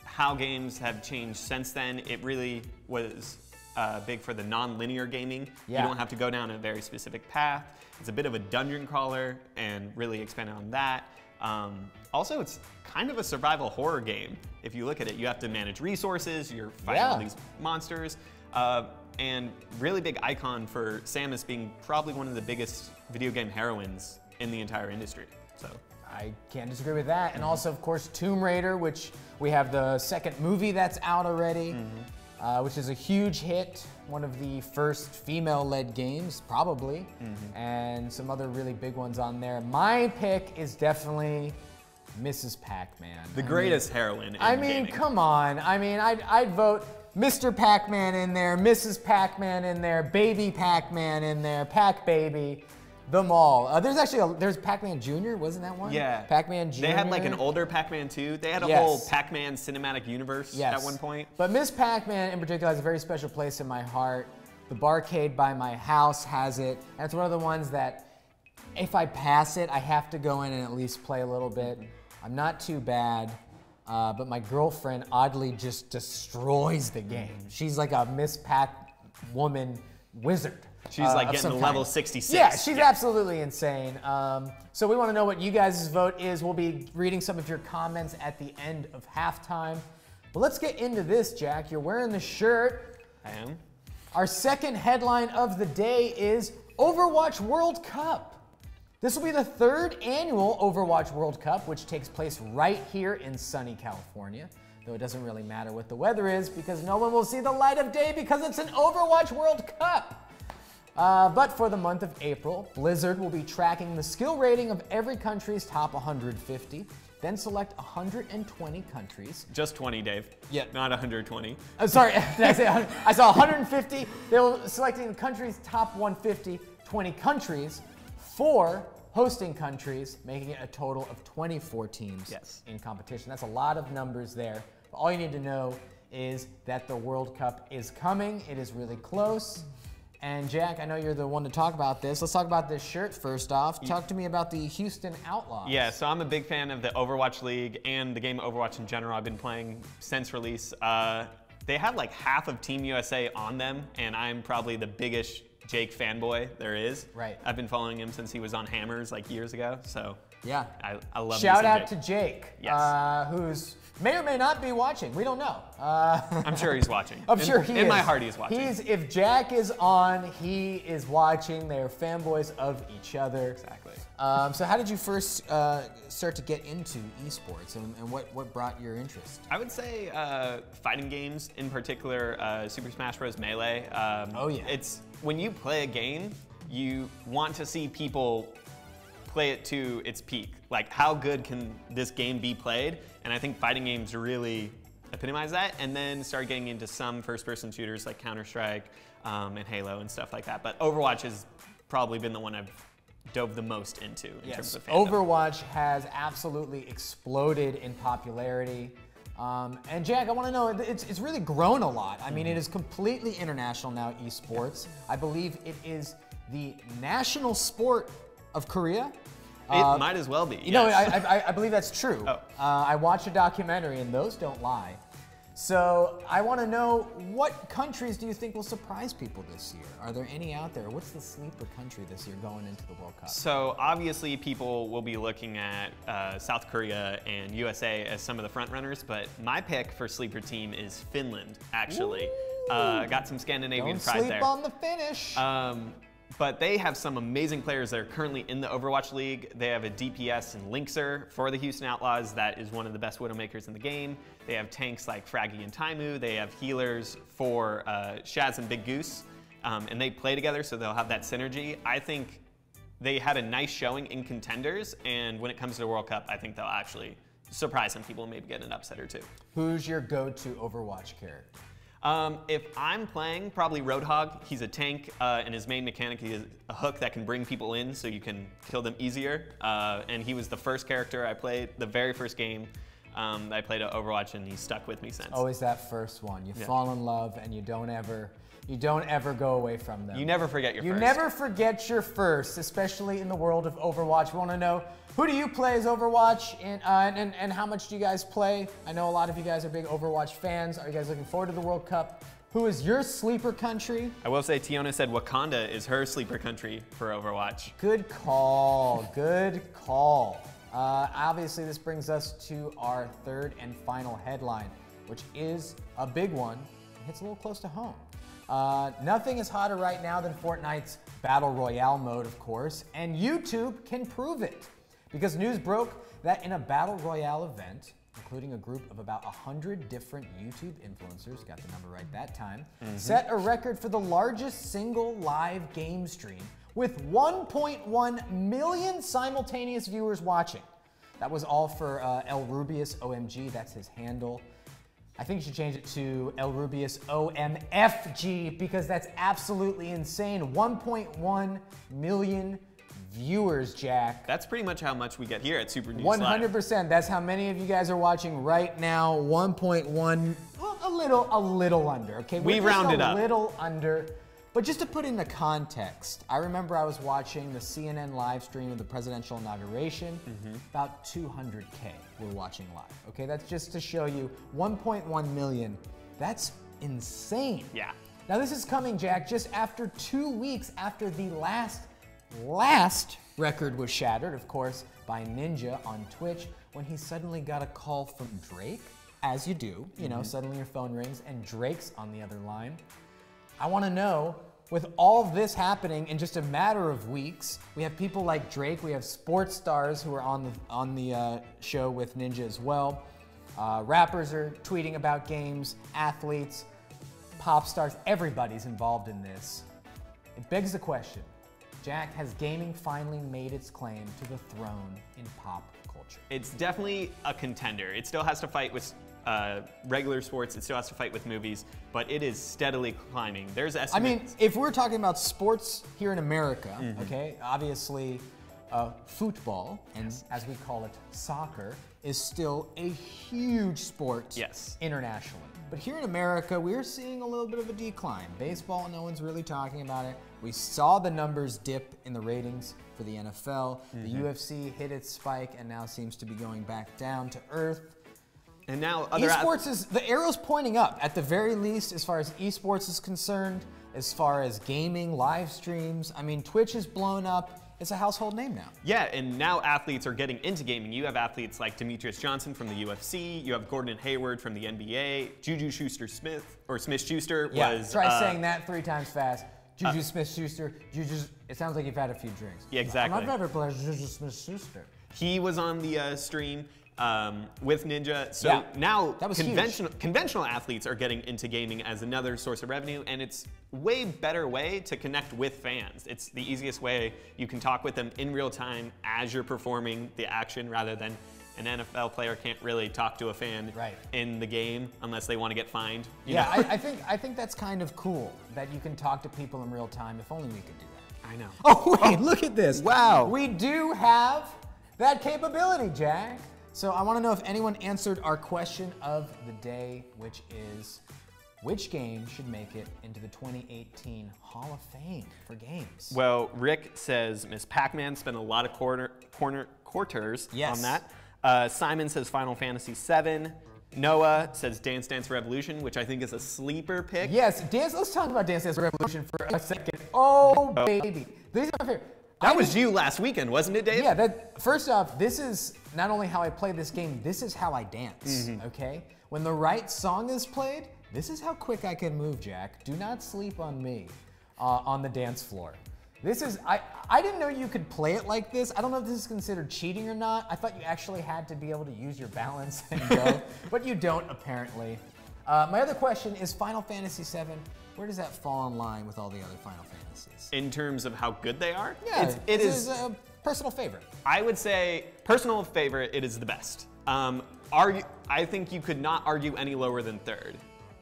how games have changed since then, it really was big for the non-linear gaming. Yeah. You don't have to go down a very specific path. It's a bit of a dungeon crawler and really expanded on that. Also, it's kind of a survival horror game. If you look at it, you have to manage resources, you're fighting all these monsters, and really big icon for Samus being probably one of the biggest video game heroines in the entire industry. So I can't disagree with that. And also, of course, Tomb Raider, which we have the second movie that's out already, which is a huge hit. One of the first female-led games, probably, and some other really big ones on there. My pick is definitely Mrs. Pac-Man. The greatest heroine in gaming. Come on. I mean, I'd vote Mr. Pac-Man in there, Mrs. Pac-Man in there, Baby Pac-Man in there, Pac-Baby, them all. There's Pac-Man Jr., wasn't that one? Yeah. Pac-Man Jr. They had like an older Pac-Man too. They had a whole Pac-Man cinematic universe at one point. But Miss Pac-Man in particular has a very special place in my heart. The barcade by my house has it. And it's one of the ones that if I pass it, I have to go in and at least play a little bit. I'm not too bad. but my girlfriend oddly just destroys the game. She's like a Miss Pac-Woman wizard. She's like getting to level 66. Yeah, she's absolutely insane. So we want to know what you guys' vote is. We'll be reading some of your comments at the end of halftime. But let's get into this, Jack. You're wearing the shirt. I am. Our second headline of the day is Overwatch World Cup. This will be the third annual Overwatch World Cup, which takes place right here in sunny California. Though it doesn't really matter what the weather is because no one will see the light of day because it's an Overwatch World Cup. But for the month of April, Blizzard will be tracking the skill rating of every country's top 150, then select 120 countries. Just 20, Dave. Yeah. Not 120. Sorry, did I say 100? I saw 150. They will selecting the country's top 150, 20 countries, 4 hosting countries, making it a total of 24 teams in competition. That's a lot of numbers there. But all you need to know is that the World Cup is coming. It is really close. And Jack, I know you're the one to talk about this. Let's talk about this shirt first off. Talk to me about the Houston Outlaws. Yeah, so I'm a big fan of the Overwatch League and the game Overwatch in general. I've been playing since release. They have like half of Team USA on them, and I'm probably the biggest Jake fanboy there is. Right. I've been following him since he was on Hammers like years ago, so yeah, I love Shout out to Jake, yes. Who's may or may not be watching. We don't know. I'm sure he's watching. I'm sure he is. In my heart, he's watching. If Jack is on, he is watching. They're fanboys of each other. Exactly. So how did you first start to get into esports, and what brought your interest? I would say fighting games, in particular Super Smash Bros. Melee. Oh yeah. It's when you play a game, you want to see people play it to its peak. Like, how good can this game be played? And I think fighting games really epitomize that, and then started getting into some first-person shooters like Counter-Strike and Halo and stuff like that. But Overwatch has probably been the one I've dove the most into in terms of fandom. Overwatch has absolutely exploded in popularity. And Jack, I want to know, it's really grown a lot. I mean, it is completely international now, esports. I believe it is the national sport of Korea. It might as well be. You know, I believe that's true. Oh. I watched a documentary, and those don't lie. So I want to know, what countries do you think will surprise people this year? Are there any out there? What's the sleeper country this year going into the World Cup? So obviously people will be looking at South Korea and USA as some of the front runners, but my pick for sleeper team is Finland, actually. Got some Scandinavian pride there. Don't sleep on the Finnish. But they have some amazing players that are currently in the Overwatch League. They have a DPS and Linkser for the Houston Outlaws that is one of the best Widowmakers in the game. They have tanks like Fraggy and Taimu. They have healers for Shaz and Big Goose. And they play together, so they'll have that synergy. I think they had a nice showing in contenders, and when it comes to the World Cup, I think they'll actually surprise some people and maybe get an upset or two. Who's your go-to Overwatch character? If I'm playing, probably Roadhog. He's a tank, and his main mechanic is a hook that can bring people in so you can kill them easier. And he was the first character I played, the very first game that I played at Overwatch, and he's stuck with me since. Always that first one. You fall in love, and you don't ever go away from them. You never forget your first. You never forget your first, especially in the world of Overwatch. We want to know, who do you play as Overwatch, and how much do you guys play? I know a lot of you guys are big Overwatch fans. Are you guys looking forward to the World Cup? Who is your sleeper country? I will say Tiona said Wakanda is her sleeper country for Overwatch. Good call, good call. Obviously, this brings us to our third and final headline, which is a big one. It hits a little close to home. Nothing is hotter right now than Fortnite's Battle Royale mode, of course, and YouTube can prove it. Because news broke that in a Battle Royale event, including a group of about 100 different YouTube influencers, got the number right that time, set a record for the largest single live game stream with 1.1 million simultaneous viewers watching. That was all for El Rubius OMG, that's his handle. I think you should change it to El Rubius OMFG because that's absolutely insane. 1.1 million viewers, Jack. That's pretty much how much we get here at Super News Live. 100%. That's how many of you guys are watching right now. 1.1, a little under. Okay, we rounded up. A little under. But just to put into context, I remember I was watching the CNN live stream of the presidential inauguration. About 200K were watching live. Okay, that's just to show you 1.1 million. That's insane. Yeah. Now this is coming, Jack, just after 2 weeks after the last record was shattered, of course, by Ninja on Twitch, when he suddenly got a call from Drake, as you do, you know, suddenly your phone rings and Drake's on the other line. I want to know, with all of this happening in just a matter of weeks, we have people like Drake, we have sports stars who are on the show with Ninja as well. Rappers are tweeting about games, athletes, pop stars, everybody's involved in this. It begs the question, Jack, has gaming finally made its claim to the throne in pop culture? It's definitely a contender. It still has to fight with regular sports, it still has to fight with movies, but it is steadily climbing. There's estimates. I mean, if we're talking about sports here in America, okay, obviously football, and as we call it, soccer, is still a huge sport internationally. But here in America, we're seeing a little bit of a decline. Baseball, no one's really talking about it. We saw the numbers dip in the ratings for the NFL. The UFC hit its spike and now seems to be going back down to earth. And now other esports the arrow's pointing up, at the very least, as far as esports is concerned, as far as gaming, live streams. I mean, Twitch is blown up. It's a household name now. Yeah, and now athletes are getting into gaming. You have athletes like Demetrius Johnson from the UFC. You have Gordon Hayward from the NBA. Juju Smith-Schuster was... Try saying that 3 times fast. Juju Smith-Schuster. It sounds like you've had a few drinks. Yeah, exactly. My favorite player is Juju Smith-Schuster. He was on the stream with Ninja. So now conventional athletes are getting into gaming as another source of revenue, and it's way better way to connect with fans. It's the easiest way you can talk with them in real time as you're performing the action, rather than an NFL player can't really talk to a fan in the game unless they want to get fined. You know? I think that's kind of cool that you can talk to people in real time. If only we could do that. I know. Oh wait, look at this. Wow. We do have that capability, Jack. So I want to know if anyone answered our question of the day, which is, which game should make it into the 2018 Hall of Fame for games? Well, Rick says Miss Pac-Man spent a lot of quarters on that. Simon says Final Fantasy VII. Noah says Dance Dance Revolution, which I think is a sleeper pick. Yes, let's talk about Dance Dance Revolution for a second. Oh, baby. These are my favorite. That was you last weekend, wasn't it, Dave? Yeah, first off, this is not only how I play this game, this is how I dance, okay? When the right song is played, this is how quick I can move, Jack. Do not sleep on me on the dance floor. This is, I didn't know you could play it like this. I don't know if this is considered cheating or not. I thought you actually had to be able to use your balance and go, but you don't apparently. My other question is Final Fantasy VII. Where does that fall in line with all the other Final Fantasies? In terms of how good they are? Yeah, it is a personal favorite. I would say, personal favorite, it is the best. I think you could not argue any lower than third.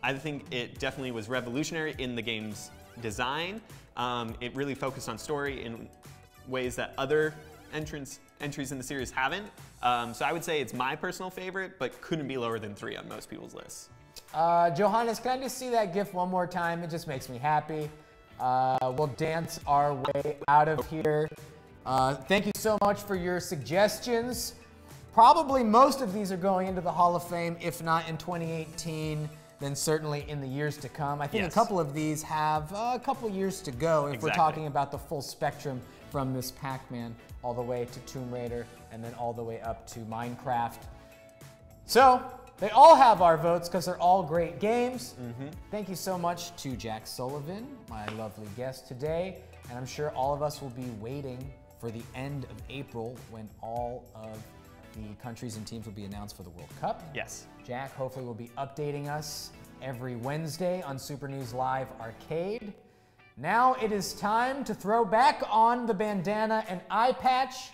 I think it definitely was revolutionary in the game's design. It really focused on story in ways that other entries in the series haven't. So I would say it's my personal favorite, but couldn't be lower than 3 on most people's lists. Johannes, can I just see that GIF one more time? It just makes me happy. We'll dance our way out of here. Thank you so much for your suggestions. Probably most of these are going into the Hall of Fame, if not in 2018, then certainly in the years to come. I think a couple of these have a couple years to go if we're talking about the full spectrum from Miss Pac-Man all the way to Tomb Raider and then all the way up to Minecraft. So, they all have our votes because they're all great games. Thank you so much to Jack Sullivan, my lovely guest today. And I'm sure all of us will be waiting for the end of April when all of the countries and teams will be announced for the World Cup. Yes. Jack hopefully will be updating us every Wednesday on Super News Live Arcade. Now it is time to throw back on the bandana and eye patch,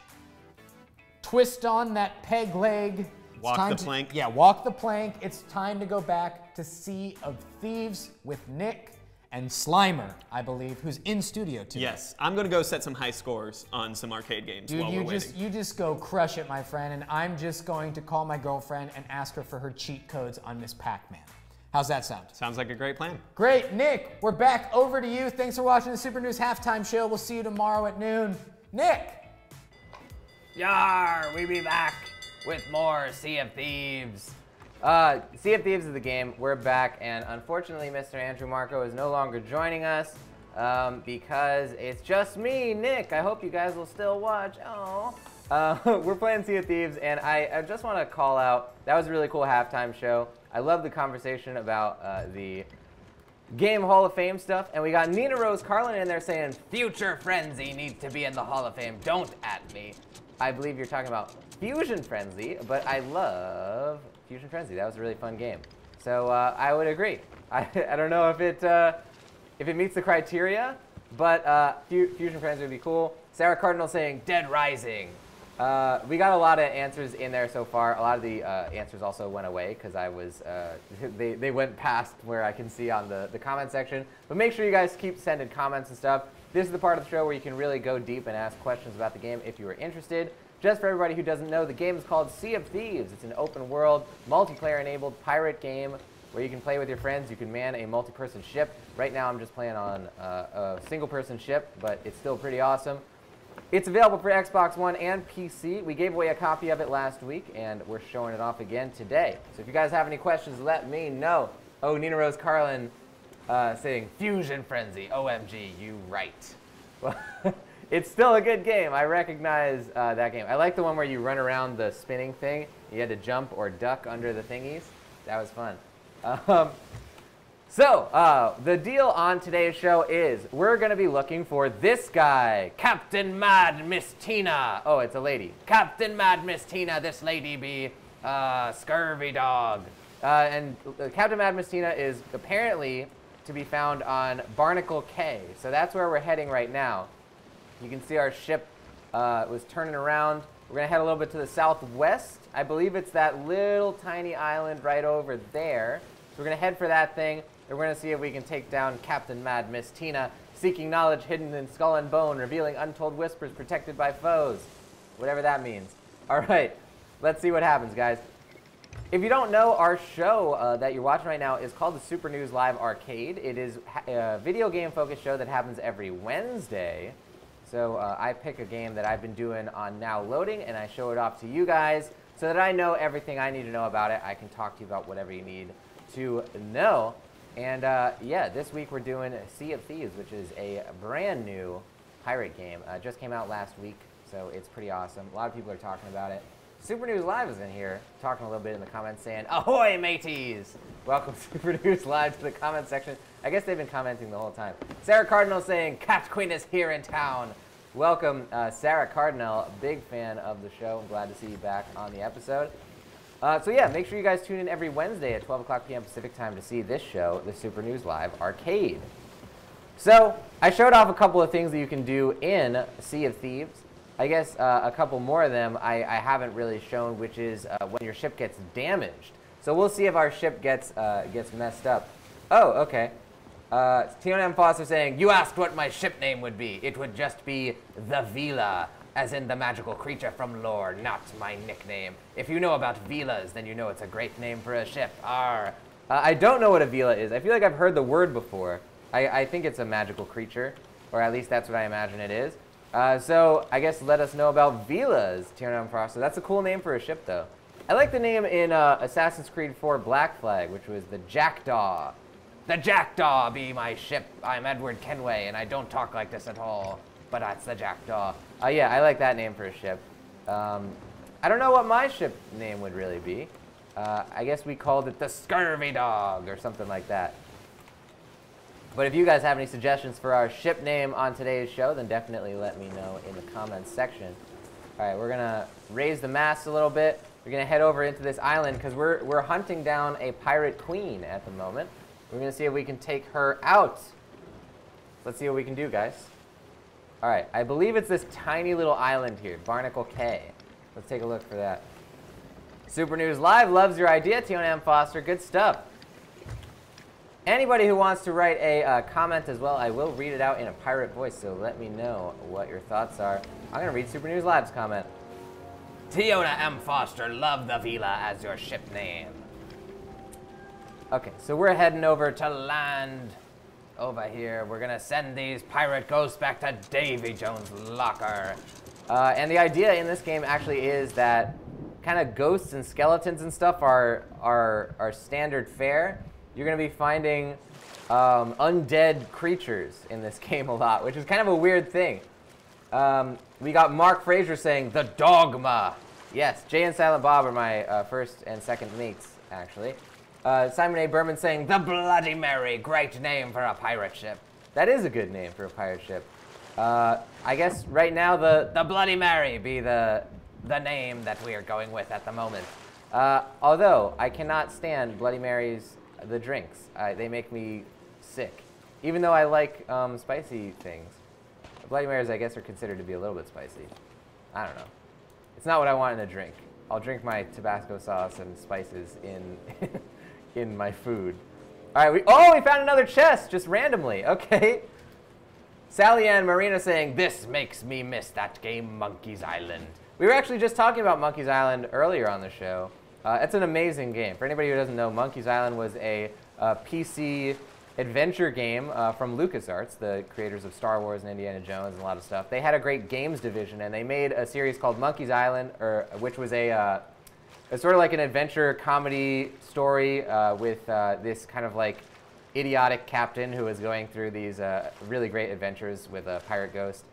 twist on that peg leg. Walk the plank. Yeah, walk the plank. It's time to go back to Sea of Thieves with Nick and Slimer, I believe, who's in studio today. Yes, I'm gonna go set some high scores on some arcade games while we're waiting. You just go crush it, my friend, and I'm just going to call my girlfriend and ask her for her cheat codes on Miss Pac-Man. How's that sound? Sounds like a great plan. Great. Nick, we're back over to you. Thanks for watching the Super News Halftime Show. We'll see you tomorrow at noon. Nick! Yar, we be back with more Sea of Thieves. Sea of Thieves is the game. We're back, and unfortunately, Mr. Andrew Marco is no longer joining us because it's just me, Nick. I hope you guys will still watch. Oh. We're playing Sea of Thieves, and I just want to call out, that was a really cool halftime show. I love the conversation about the Game Hall of Fame stuff, and we got Nina Rose Carlin in there saying, Future Frenzy needs to be in the Hall of Fame, don't at me. I believe you're talking about Fusion Frenzy, but I love Fusion Frenzy. That was a really fun game. So I would agree. I don't know if it meets the criteria, but Fusion Frenzy would be cool. Sarah Cardinal saying Dead Rising. We got a lot of answers in there so far. A lot of the answers also went away because I was, they went past where I can see on the comment section. But make sure you guys keep sending comments and stuff. This is the part of the show where you can really go deep and ask questions about the game if you are interested. Just for everybody who doesn't know, the game is called Sea of Thieves. It's an open world, multiplayer-enabled pirate game where you can play with your friends. You can man a multi-person ship. Right now I'm just playing on a single-person ship, but it's still pretty awesome. It's available for Xbox One and PC. We gave away a copy of it last week, and we're showing it off again today. So if you guys have any questions, let me know. Oh, Nina Rose Carlin saying, Fusion Frenzy, OMG, you right. Well, it's still a good game. I recognize that game. I like the one where you run around the spinning thing. You had to jump or duck under the thingies. That was fun. So, the deal on today's show is we're going to be looking for this guy, Captain Mad Miss Tina. Oh, it's a lady. Captain Mad Miss Tina, this lady be Scurvy Dog. And Captain Mad Miss Tina is apparently to be found on Barnacle Cay. So that's where we're heading right now. You can see our ship was turning around. We're going to head a little bit to the southwest. I believe it's that little tiny island right over there. So we're going to head for that thing. And we're going to see if we can take down Captain Mad Miss Tina, seeking knowledge hidden in skull and bone, revealing untold whispers protected by foes. Whatever that means. All right, let's see what happens, guys. If you don't know, our show that you're watching right now is called the Super News Live Arcade. It is a video game focused show that happens every Wednesday. So I pick a game that I've been doing on Now Loading, and I show it off to you guys so that I know everything I need to know about it. I can talk to you about whatever you need to know. And yeah, this week we're doing Sea of Thieves, which is a brand new pirate game. Just came out last week, so it's pretty awesome. A lot of people are talking about it. Super News Live is in here, talking a little bit in the comments, saying, Ahoy, mateys! Welcome, Super News Live, to the comment section. I guess they've been commenting the whole time. Sarah Cardinal saying, Cat Queen is here in town. Welcome, Sarah Cardinal, big fan of the show. I'm glad to see you back on the episode. So yeah, make sure you guys tune in every Wednesday at 12 o'clock p.m. Pacific time to see this show, the Super News Live Arcade. So I showed off a couple of things that you can do in Sea of Thieves. I guess a couple more of them I haven't really shown, which is when your ship gets damaged. So we'll see if our ship gets messed up. Oh, okay. T.O.M. Foster saying, you asked what my ship name would be. It would just be the Vila, as in the magical creature from lore, not my nickname. If you know about Vilas, then you know it's a great name for a ship. Arr. I don't know what a Vila is. I feel like I've heard the word before. I think it's a magical creature, or at least that's what I imagine it is. So I guess let us know about Vilas, T.O.M. Foster. That's a cool name for a ship, though. I like the name in Assassin's Creed 4 Black Flag, which was the Jackdaw. The Jackdaw be my ship. I'm Edward Kenway, and I don't talk like this at all. But that's the Jackdaw. Yeah, I like that name for a ship. I don't know what my ship name would really be. I guess we called it the Scurvy Dog or something like that. But if you guys have any suggestions for our ship name on today's show, then definitely let me know in the comments section. All right, we're gonna raise the mast a little bit. We're gonna head over into this island because we're hunting down a pirate queen at the moment. We're gonna see if we can take her out. Let's see what we can do, guys. All right, I believe it's this tiny little island here, Barnacle Cay. Let's take a look for that. Super News Live loves your idea, T.O.M. Foster. Good stuff. Anybody who wants to write a comment as well, I will read it out in a pirate voice, so let me know what your thoughts are. I'm going to read Super News Live's comment. T.O.M. Foster, love the Vila as your ship name. Okay, so we're heading over to land over here. We're gonna send these pirate ghosts back to Davy Jones' locker. And the idea in this game actually is that kind of ghosts and skeletons and stuff are standard fare. You're gonna be finding undead creatures in this game a lot, which is kind of a weird thing. We got Mark Fraser saying, the dogma. Yes, Jay and Silent Bob are my first and second mates, actually. Simon A. Berman saying, the Bloody Mary, great name for a pirate ship. That is a good name for a pirate ship. I guess right now the Bloody Mary be the name that we are going with at the moment. Although I cannot stand Bloody Marys, the drinks. They make me sick. Even though I like spicy things. Bloody Marys, I guess, are considered to be a little bit spicy. I don't know. It's not what I want in a drink. I'll drink my Tabasco sauce and spices in my food. All right, we found another chest just randomly. Okay. Sally Ann Marina saying, this makes me miss that game, Monkey's Island. We were actually just talking about Monkey's Island earlier on the show. It's an amazing game. For anybody who doesn't know, Monkey's Island was a PC adventure game from LucasArts, the creators of Star Wars and Indiana Jones and a lot of stuff. They had a great games division, and they made a series called Monkey's Island, which was it's sort of like an adventure comedy story with this kind of like idiotic captain who was going through these really great adventures with a pirate ghost.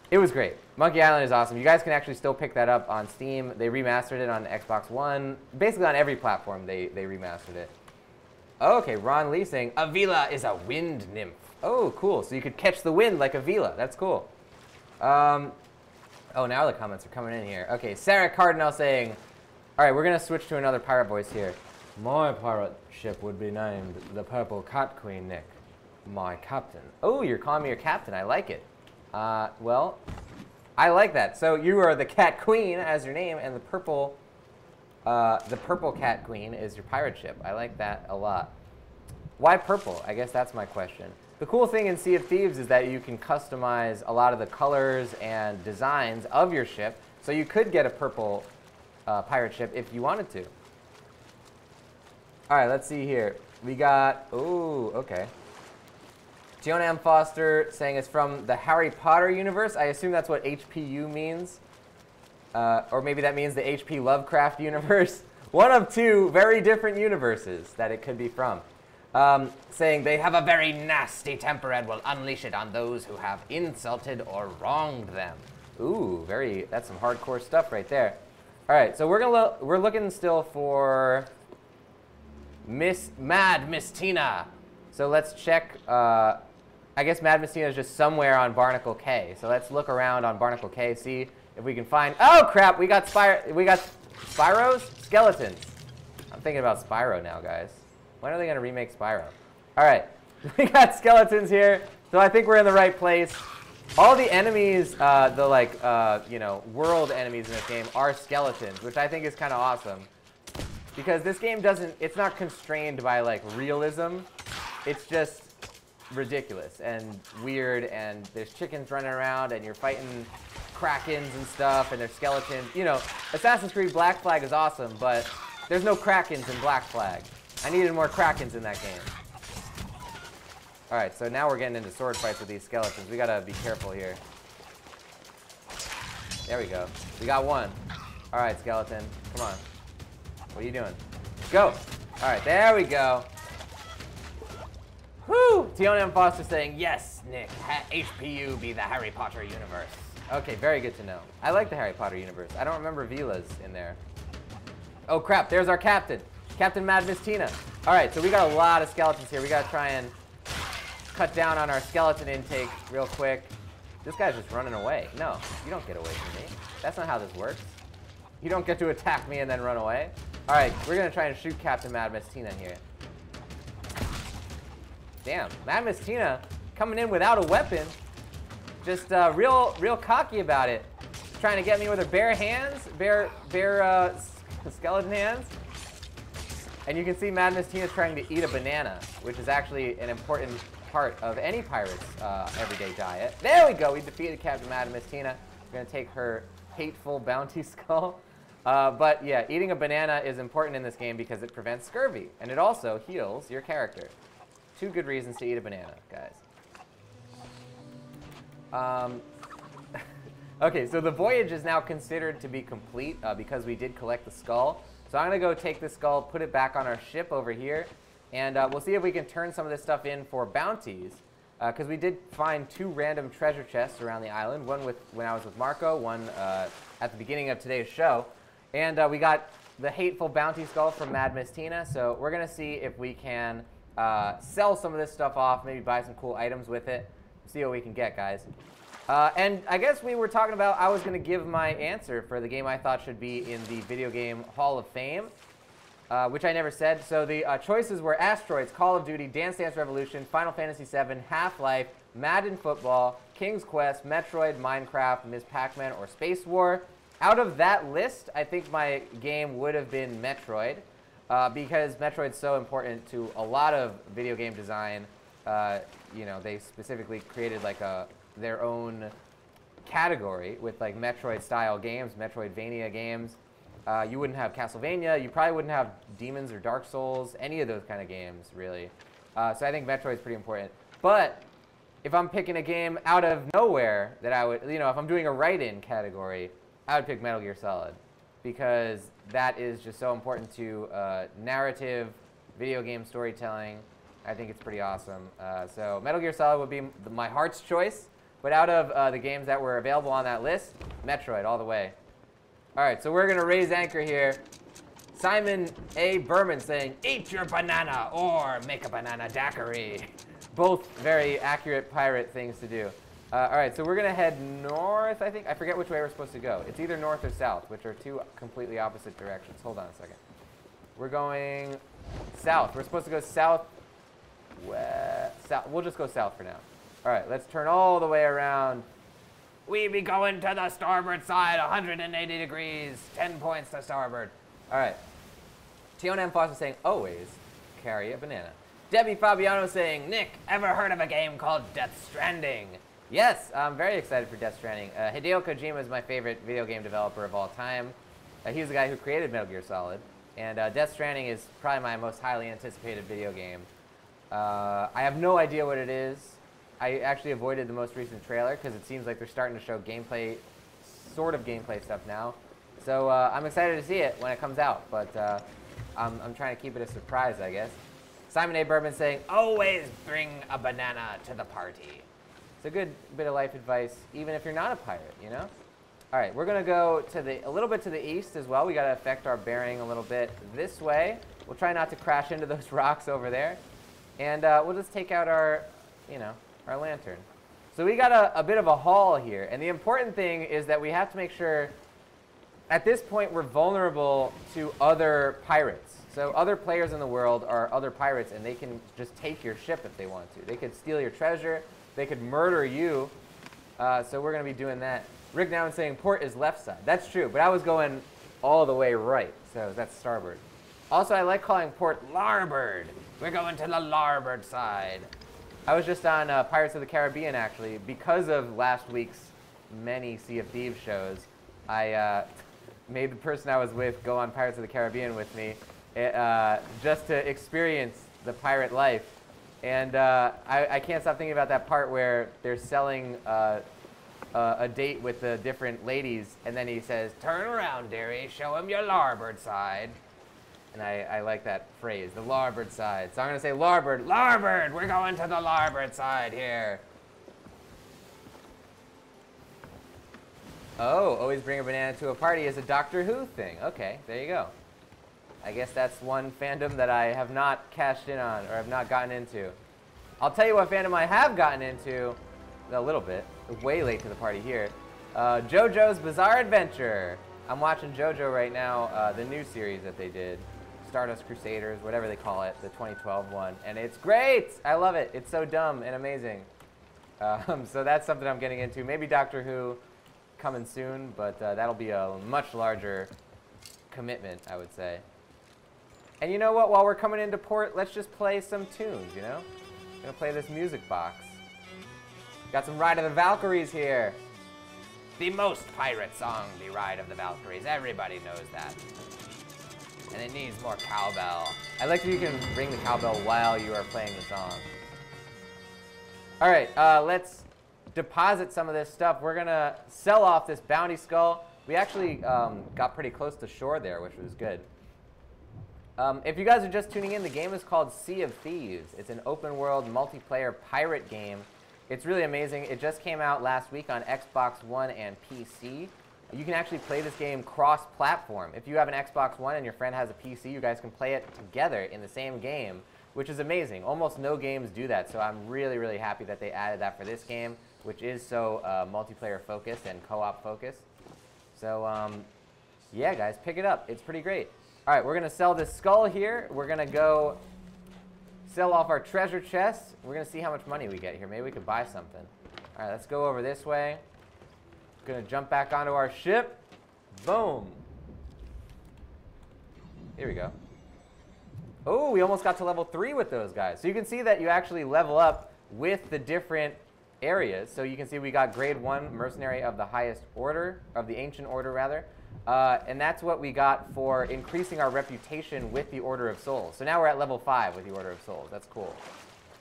It was great. Monkey Island is awesome. You guys can actually still pick that up on Steam. They remastered it on Xbox One. Basically on every platform they remastered it. Okay, Ron Lee saying, Avila is a wind nymph. Oh, cool. So you could catch the wind like Avila. That's cool. Oh, now the comments are coming in here. Okay, Sarah Cardinal saying, all right, we're going to switch to another pirate voice here. My pirate ship would be named the Purple Cat Queen, Nick. My captain. Oh, you're calling me your captain. I like it. Well, I like that. So you are the Cat Queen as your name, and the Purple Cat Queen is your pirate ship. I like that a lot. Why purple? I guess that's my question. The cool thing in Sea of Thieves is that you can customize a lot of the colors and designs of your ship. So you could get a purple pirate ship if you wanted to. All right, let's see here. We got, ooh, okay. Fiona M. Foster saying it's from the Harry Potter universe. I assume that's what HPU means. Or maybe that means the H.P. Lovecraft universe. One of two very different universes that it could be from. Saying they have a very nasty temper and will unleash it on those who have insulted or wronged them. Ooh, that's some hardcore stuff right there. All right, so we're looking still for Mad Miss Tina. So let's check. I guess Mad Miss Tina is just somewhere on Barnacle K. So let's look around on Barnacle K, see if we can find. Oh crap! We got Spyros? Skeletons. I'm thinking about Spyro now, guys. When are they gonna remake Spyro? All right, we got skeletons here. So I think we're in the right place. All the enemies, world enemies in this game are skeletons, which I think is kind of awesome. Because this game it's not constrained by like realism. It's just ridiculous and weird, and there's chickens running around and you're fighting krakens and stuff, and there's skeletons. You know, Assassin's Creed Black Flag is awesome, but there's no krakens in Black Flag. I needed more krakens in that game. All right, so now we're getting into sword fights with these skeletons. We gotta be careful here. There we go. We got one. All right, skeleton, come on. What are you doing? Go. All right, there we go. Whoo! Tiona M. Foster saying, yes, Nick, HPU be the Harry Potter universe. Okay, very good to know. I like the Harry Potter universe. I don't remember Vila's in there. Oh crap, there's our captain. Captain Mad Miss Tina. All right, so we got a lot of skeletons here. We gotta try and cut down on our skeleton intake real quick. This guy's just running away. No, you don't get away from me. That's not how this works. You don't get to attack me and then run away. All right, we're gonna try and shoot Captain Mad Miss Tina here. Damn, Mad Miss Tina coming in without a weapon. Just real cocky about it. Trying to get me with her bare hands, bare skeleton hands. And you can see Mad Miss Tina trying to eat a banana, which is actually an important part of any pirate's everyday diet. There we go, we defeated Captain Mad Miss Tina. We're gonna take her hateful bounty skull. But yeah, eating a banana is important in this game because it prevents scurvy, and it also heals your character. 2 good reasons to eat a banana, guys. Okay, so the voyage is now considered to be complete because we did collect the skull. So I'm going to go take the skull, put it back on our ship over here, and we'll see if we can turn some of this stuff in for bounties. Because we did find 2 random treasure chests around the island, one when I was with Marco, one at the beginning of today's show. And we got the hateful bounty skull from Mad Miss Tina, so we're going to see if we can sell some of this stuff off, maybe buy some cool items with it, see what we can get, guys. And I guess we were talking about, I was going to give my answer for the game I thought should be in the Video Game Hall of Fame, which I never said. So the choices were Asteroids, Call of Duty, Dance Dance Revolution, Final Fantasy VII, Half-Life, Madden Football, King's Quest, Metroid, Minecraft, Ms. Pac-Man, or Space War. Out of that list, I think my game would have been Metroid, because Metroid's so important to a lot of video game design. You know, they specifically created like their own category with like Metroid-style games, Metroidvania games. You wouldn't have Castlevania. You probably wouldn't have Demons or Dark Souls, any of those kind of games, really. So I think Metroid's pretty important. But if I'm picking a game out of nowhere that I would, you know, if I'm doing a write-in category, I would pick Metal Gear Solid, because that is just so important to narrative, video game storytelling. I think it's pretty awesome. So Metal Gear Solid would be my heart's choice. But out of the games that were available on that list, Metroid all the way. All right, so we're going to raise anchor here. Simon A. Berman saying, eat your banana or make a banana daiquiri. Both very accurate pirate things to do. All right, so we're going to head north, I think. I forget which way we're supposed to go. It's either north or south, which are 2 completely opposite directions. Hold on a second. We're going south. We're supposed to go south. South. We'll just go south for now. All right, let's turn all the way around. We be going to the starboard side, 180 degrees, 10 points to starboard. All right. Tion Foster saying, always carry a banana. Debbie Fabiano saying, Nick, ever heard of a game called Death Stranding? Yes, I'm very excited for Death Stranding. Hideo Kojima is my favorite video game developer of all time. He's the guy who created Metal Gear Solid. And Death Stranding is probably my most highly anticipated video game. I have no idea what it is. I actually avoided the most recent trailer because it seems like they're starting to show gameplay, sort of gameplay stuff now. So I'm excited to see it when it comes out, but I'm trying to keep it a surprise, I guess. Simon A. Berman saying, always bring a banana to the party. It's a good bit of life advice, even if you're not a pirate, you know? All right, we're going to go to a little bit to the east as well. We got to affect our bearing a little bit this way. We'll try not to crash into those rocks over there. And we'll just take out our, you know, our lantern. So we got a bit of a haul here. And the important thing is that we have to make sure, at this point, we're vulnerable to other pirates. So other players in the world are other pirates, and they can just take your ship if they want to. They could steal your treasure. They could murder you. So we're going to be doing that. Rick now is saying port is left side. That's true, but I was going all the way right. So that's starboard. Also, I like calling port larboard. We're going to the larboard side. I was just on Pirates of the Caribbean, actually. Because of last week's many Sea of Thieves shows, I made the person I was with go on Pirates of the Caribbean with me just to experience the pirate life. And I can't stop thinking about that part where they're selling a date with the different ladies, and then he says, turn around, dearie, show him your larboard side. And I like that phrase, the larboard side. So I'm going to say larboard, larboard, we're going to the larboard side here. Oh, always bring a banana to a party is a Doctor Who thing. Okay, there you go. I guess that's one fandom that I have not cashed in on or have not gotten into. I'll tell you what fandom I have gotten into a little bit. Way late to the party here. JoJo's Bizarre Adventure. I'm watching JoJo right now, the new series that they did. Stardust Crusaders, whatever they call it, the 2012 one. And it's great! I love it. It's so dumb and amazing. So that's something I'm getting into. Maybe Doctor Who coming soon, but that'll be a much larger commitment, I would say. And you know what? While we're coming into port, let's just play some tunes, you know? I'm gonna play this music box. Got some Ride of the Valkyries here. The most pirate song, The Ride of the Valkyries. Everybody knows that. And it needs more cowbell. I like that you can ring the cowbell while you are playing the song. All right, let's deposit some of this stuff. We're gonna sell off this bounty skull. We actually got pretty close to shore there, which was good. If you guys are just tuning in, the game is called Sea of Thieves. It's an open world multiplayer pirate game. It's really amazing. It just came out last week on Xbox One and PC. You can actually play this game cross-platform. If you have an Xbox One and your friend has a PC, you guys can play it together in the same game, which is amazing. Almost no games do that, so I'm really, really happy that they added that for this game, which is so multiplayer focused and co-op focused. So yeah, guys, pick it up. It's pretty great. All right, we're gonna sell this skull here. We're gonna go sell off our treasure chest. We're gonna see how much money we get here. Maybe we could buy something. All right, let's go over this way. Gonna jump back onto our ship. Boom. Here we go. Oh, we almost got to level 3 with those guys. So you can see that you actually level up with the different areas. So you can see we got grade 1 mercenary of the highest order, of the ancient order rather. And that's what we got for increasing our reputation with the Order of Souls. So now we're at level 5 with the Order of Souls. That's cool.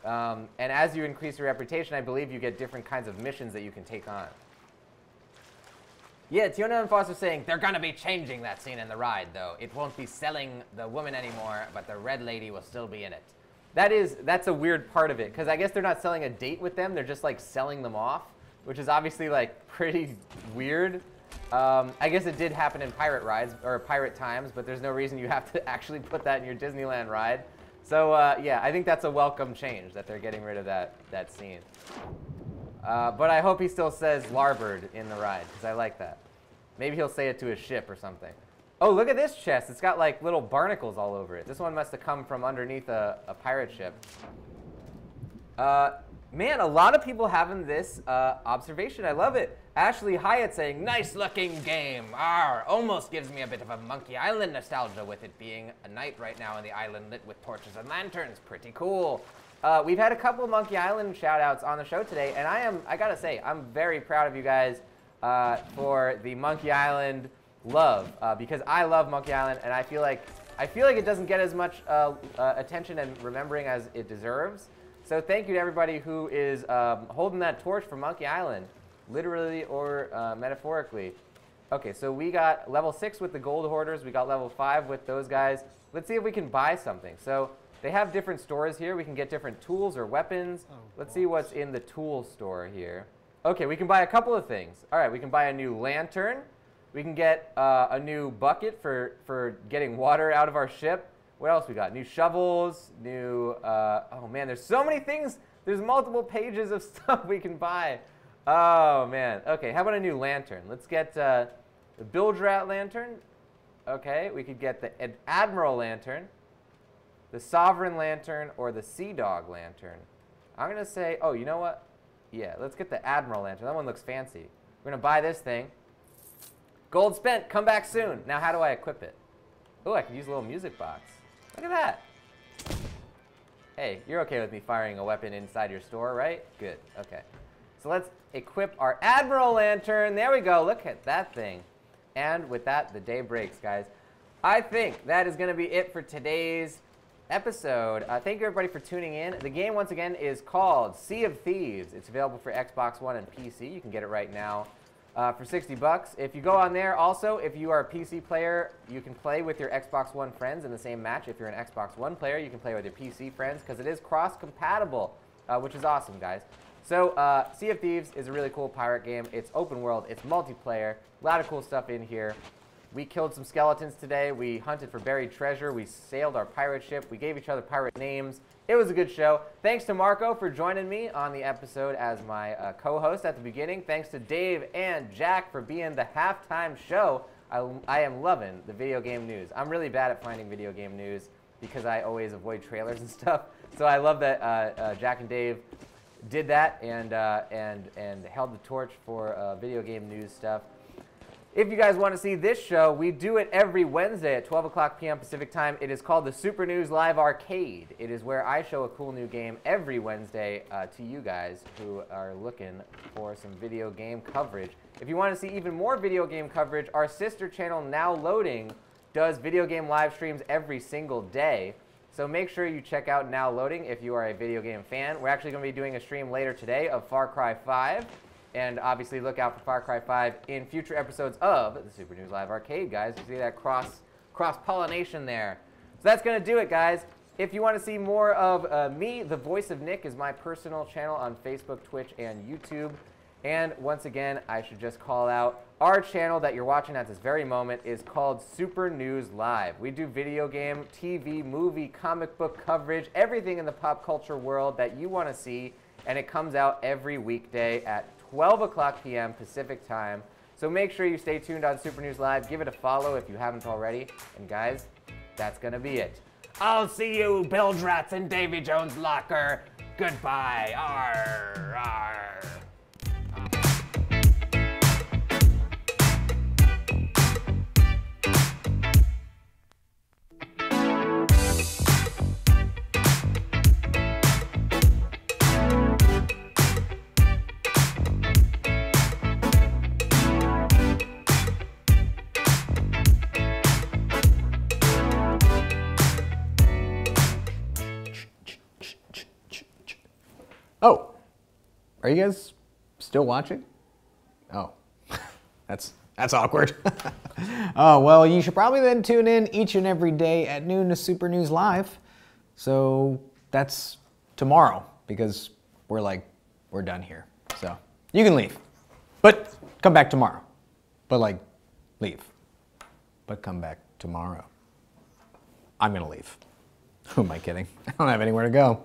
And as you increase your reputation, I believe you get different kinds of missions that you can take on. Yeah, Tiona and Foster saying they're gonna be changing that scene in the ride, though. It won't be selling the woman anymore, but the red lady will still be in it. That's a weird part of it, because I guess they're not selling a date with them. They're just like selling them off, which is obviously like pretty weird. I guess it did happen in pirate rides or pirate times, but there's no reason you have to actually put that in your Disneyland ride. So yeah, I think that's a welcome change that they're getting rid of that scene. But I hope he still says larboard in the ride, because I like that. Maybe he'll say it to his ship or something. Oh, look at this chest. It's got like little barnacles all over it. This one must have come from underneath a pirate ship. Man, a lot of people having this observation. I love it. Ashley Hyatt saying, nice looking game. Arr, almost gives me a bit of a Monkey Island nostalgia with it being a night right now in the island lit with torches and lanterns. Pretty cool. We've had a couple of Monkey Island shout outs on the show today, and I gotta say, I'm very proud of you guys for the Monkey Island love, because I love Monkey Island, and I feel like it doesn't get as much attention and remembering as it deserves. So thank you to everybody who is holding that torch for Monkey Island, literally or metaphorically. Okay, so we got level 6 with the gold hoarders. We got level 5 with those guys. Let's see if we can buy something. So they have different stores here. We can get different tools or weapons. Let's see what's in the tool store here. Okay, we can buy a couple of things. All right, we can buy a new lantern. We can get a new bucket for getting water out of our ship. What else we got? New shovels, new, oh man, there's so many things. There's multiple pages of stuff we can buy. Oh man, okay, how about a new lantern? Let's get the Bilge-Rat lantern. Okay, we could get the Admiral lantern, the Sovereign lantern, or the Sea Dog lantern. I'm gonna say, oh, you know what? Yeah, let's get the Admiral lantern. That one looks fancy. We're gonna buy this thing. Gold spent, come back soon. Now how do I equip it? Oh, I can use a little music box. Look at that. Hey, you're okay with me firing a weapon inside your store, right? Good, okay. So let's equip our Admiral lantern. There we go, look at that thing. And with that, the day breaks, guys. I think that is gonna be it for today's episode. Thank you everybody for tuning in. The game, once again, is called Sea of Thieves. It's available for Xbox One and PC. You can get it right now for 60 bucks. If you go on there, also, if you are a PC player, you can play with your Xbox One friends in the same match. If you're an Xbox One player, you can play with your PC friends, because it is cross-compatible, which is awesome, guys. So, Sea of Thieves is a really cool pirate game. It's open world, it's multiplayer, a lot of cool stuff in here. We killed some skeletons today. We hunted for buried treasure. We sailed our pirate ship. We gave each other pirate names. It was a good show. Thanks to Marco for joining me on the episode as my co-host at the beginning. Thanks to Dave and Jack for being the halftime show. I am loving the video game news. I'm really bad at finding video game news because I always avoid trailers and stuff. So I love that Jack and Dave did that and held the torch for video game news stuff. If you guys want to see this show, we do it every Wednesday at 12 o'clock p.m. Pacific time. It is called the Super News Live Arcade. It is where I show a cool new game every Wednesday to you guys who are looking for some video game coverage. If you want to see even more video game coverage, our sister channel Now Loading does video game live streams every single day. So make sure you check out Now Loading if you are a video game fan. We're actually going to be doing a stream later today of Far Cry 5. And obviously look out for Far Cry 5 in future episodes of the Super News Live Arcade, guys. You see that cross-pollination there. So that's going to do it, guys. If you want to see more of me, the voice of Nick is my personal channel on Facebook, Twitch, and YouTube. And once again, I should just call out our channel that you're watching at this very moment is called Super News Live. We do video game, TV, movie, comic book coverage, everything in the pop culture world that you want to see. And it comes out every weekday at 12 o'clock p.m. Pacific time. So make sure you stay tuned on Super News Live. Give it a follow if you haven't already. And guys, that's going to be it. I'll see you, bilge rats in Davy Jones' locker. Goodbye. Arr, arr. Oh, are you guys still watching? Oh, that's awkward. Oh, well, you should probably then tune in each and every day at noon to Super News Live. So that's tomorrow because we're done here. So you can leave, but come back tomorrow. But leave, but come back tomorrow. I'm gonna leave. Who am I kidding? I don't have anywhere to go.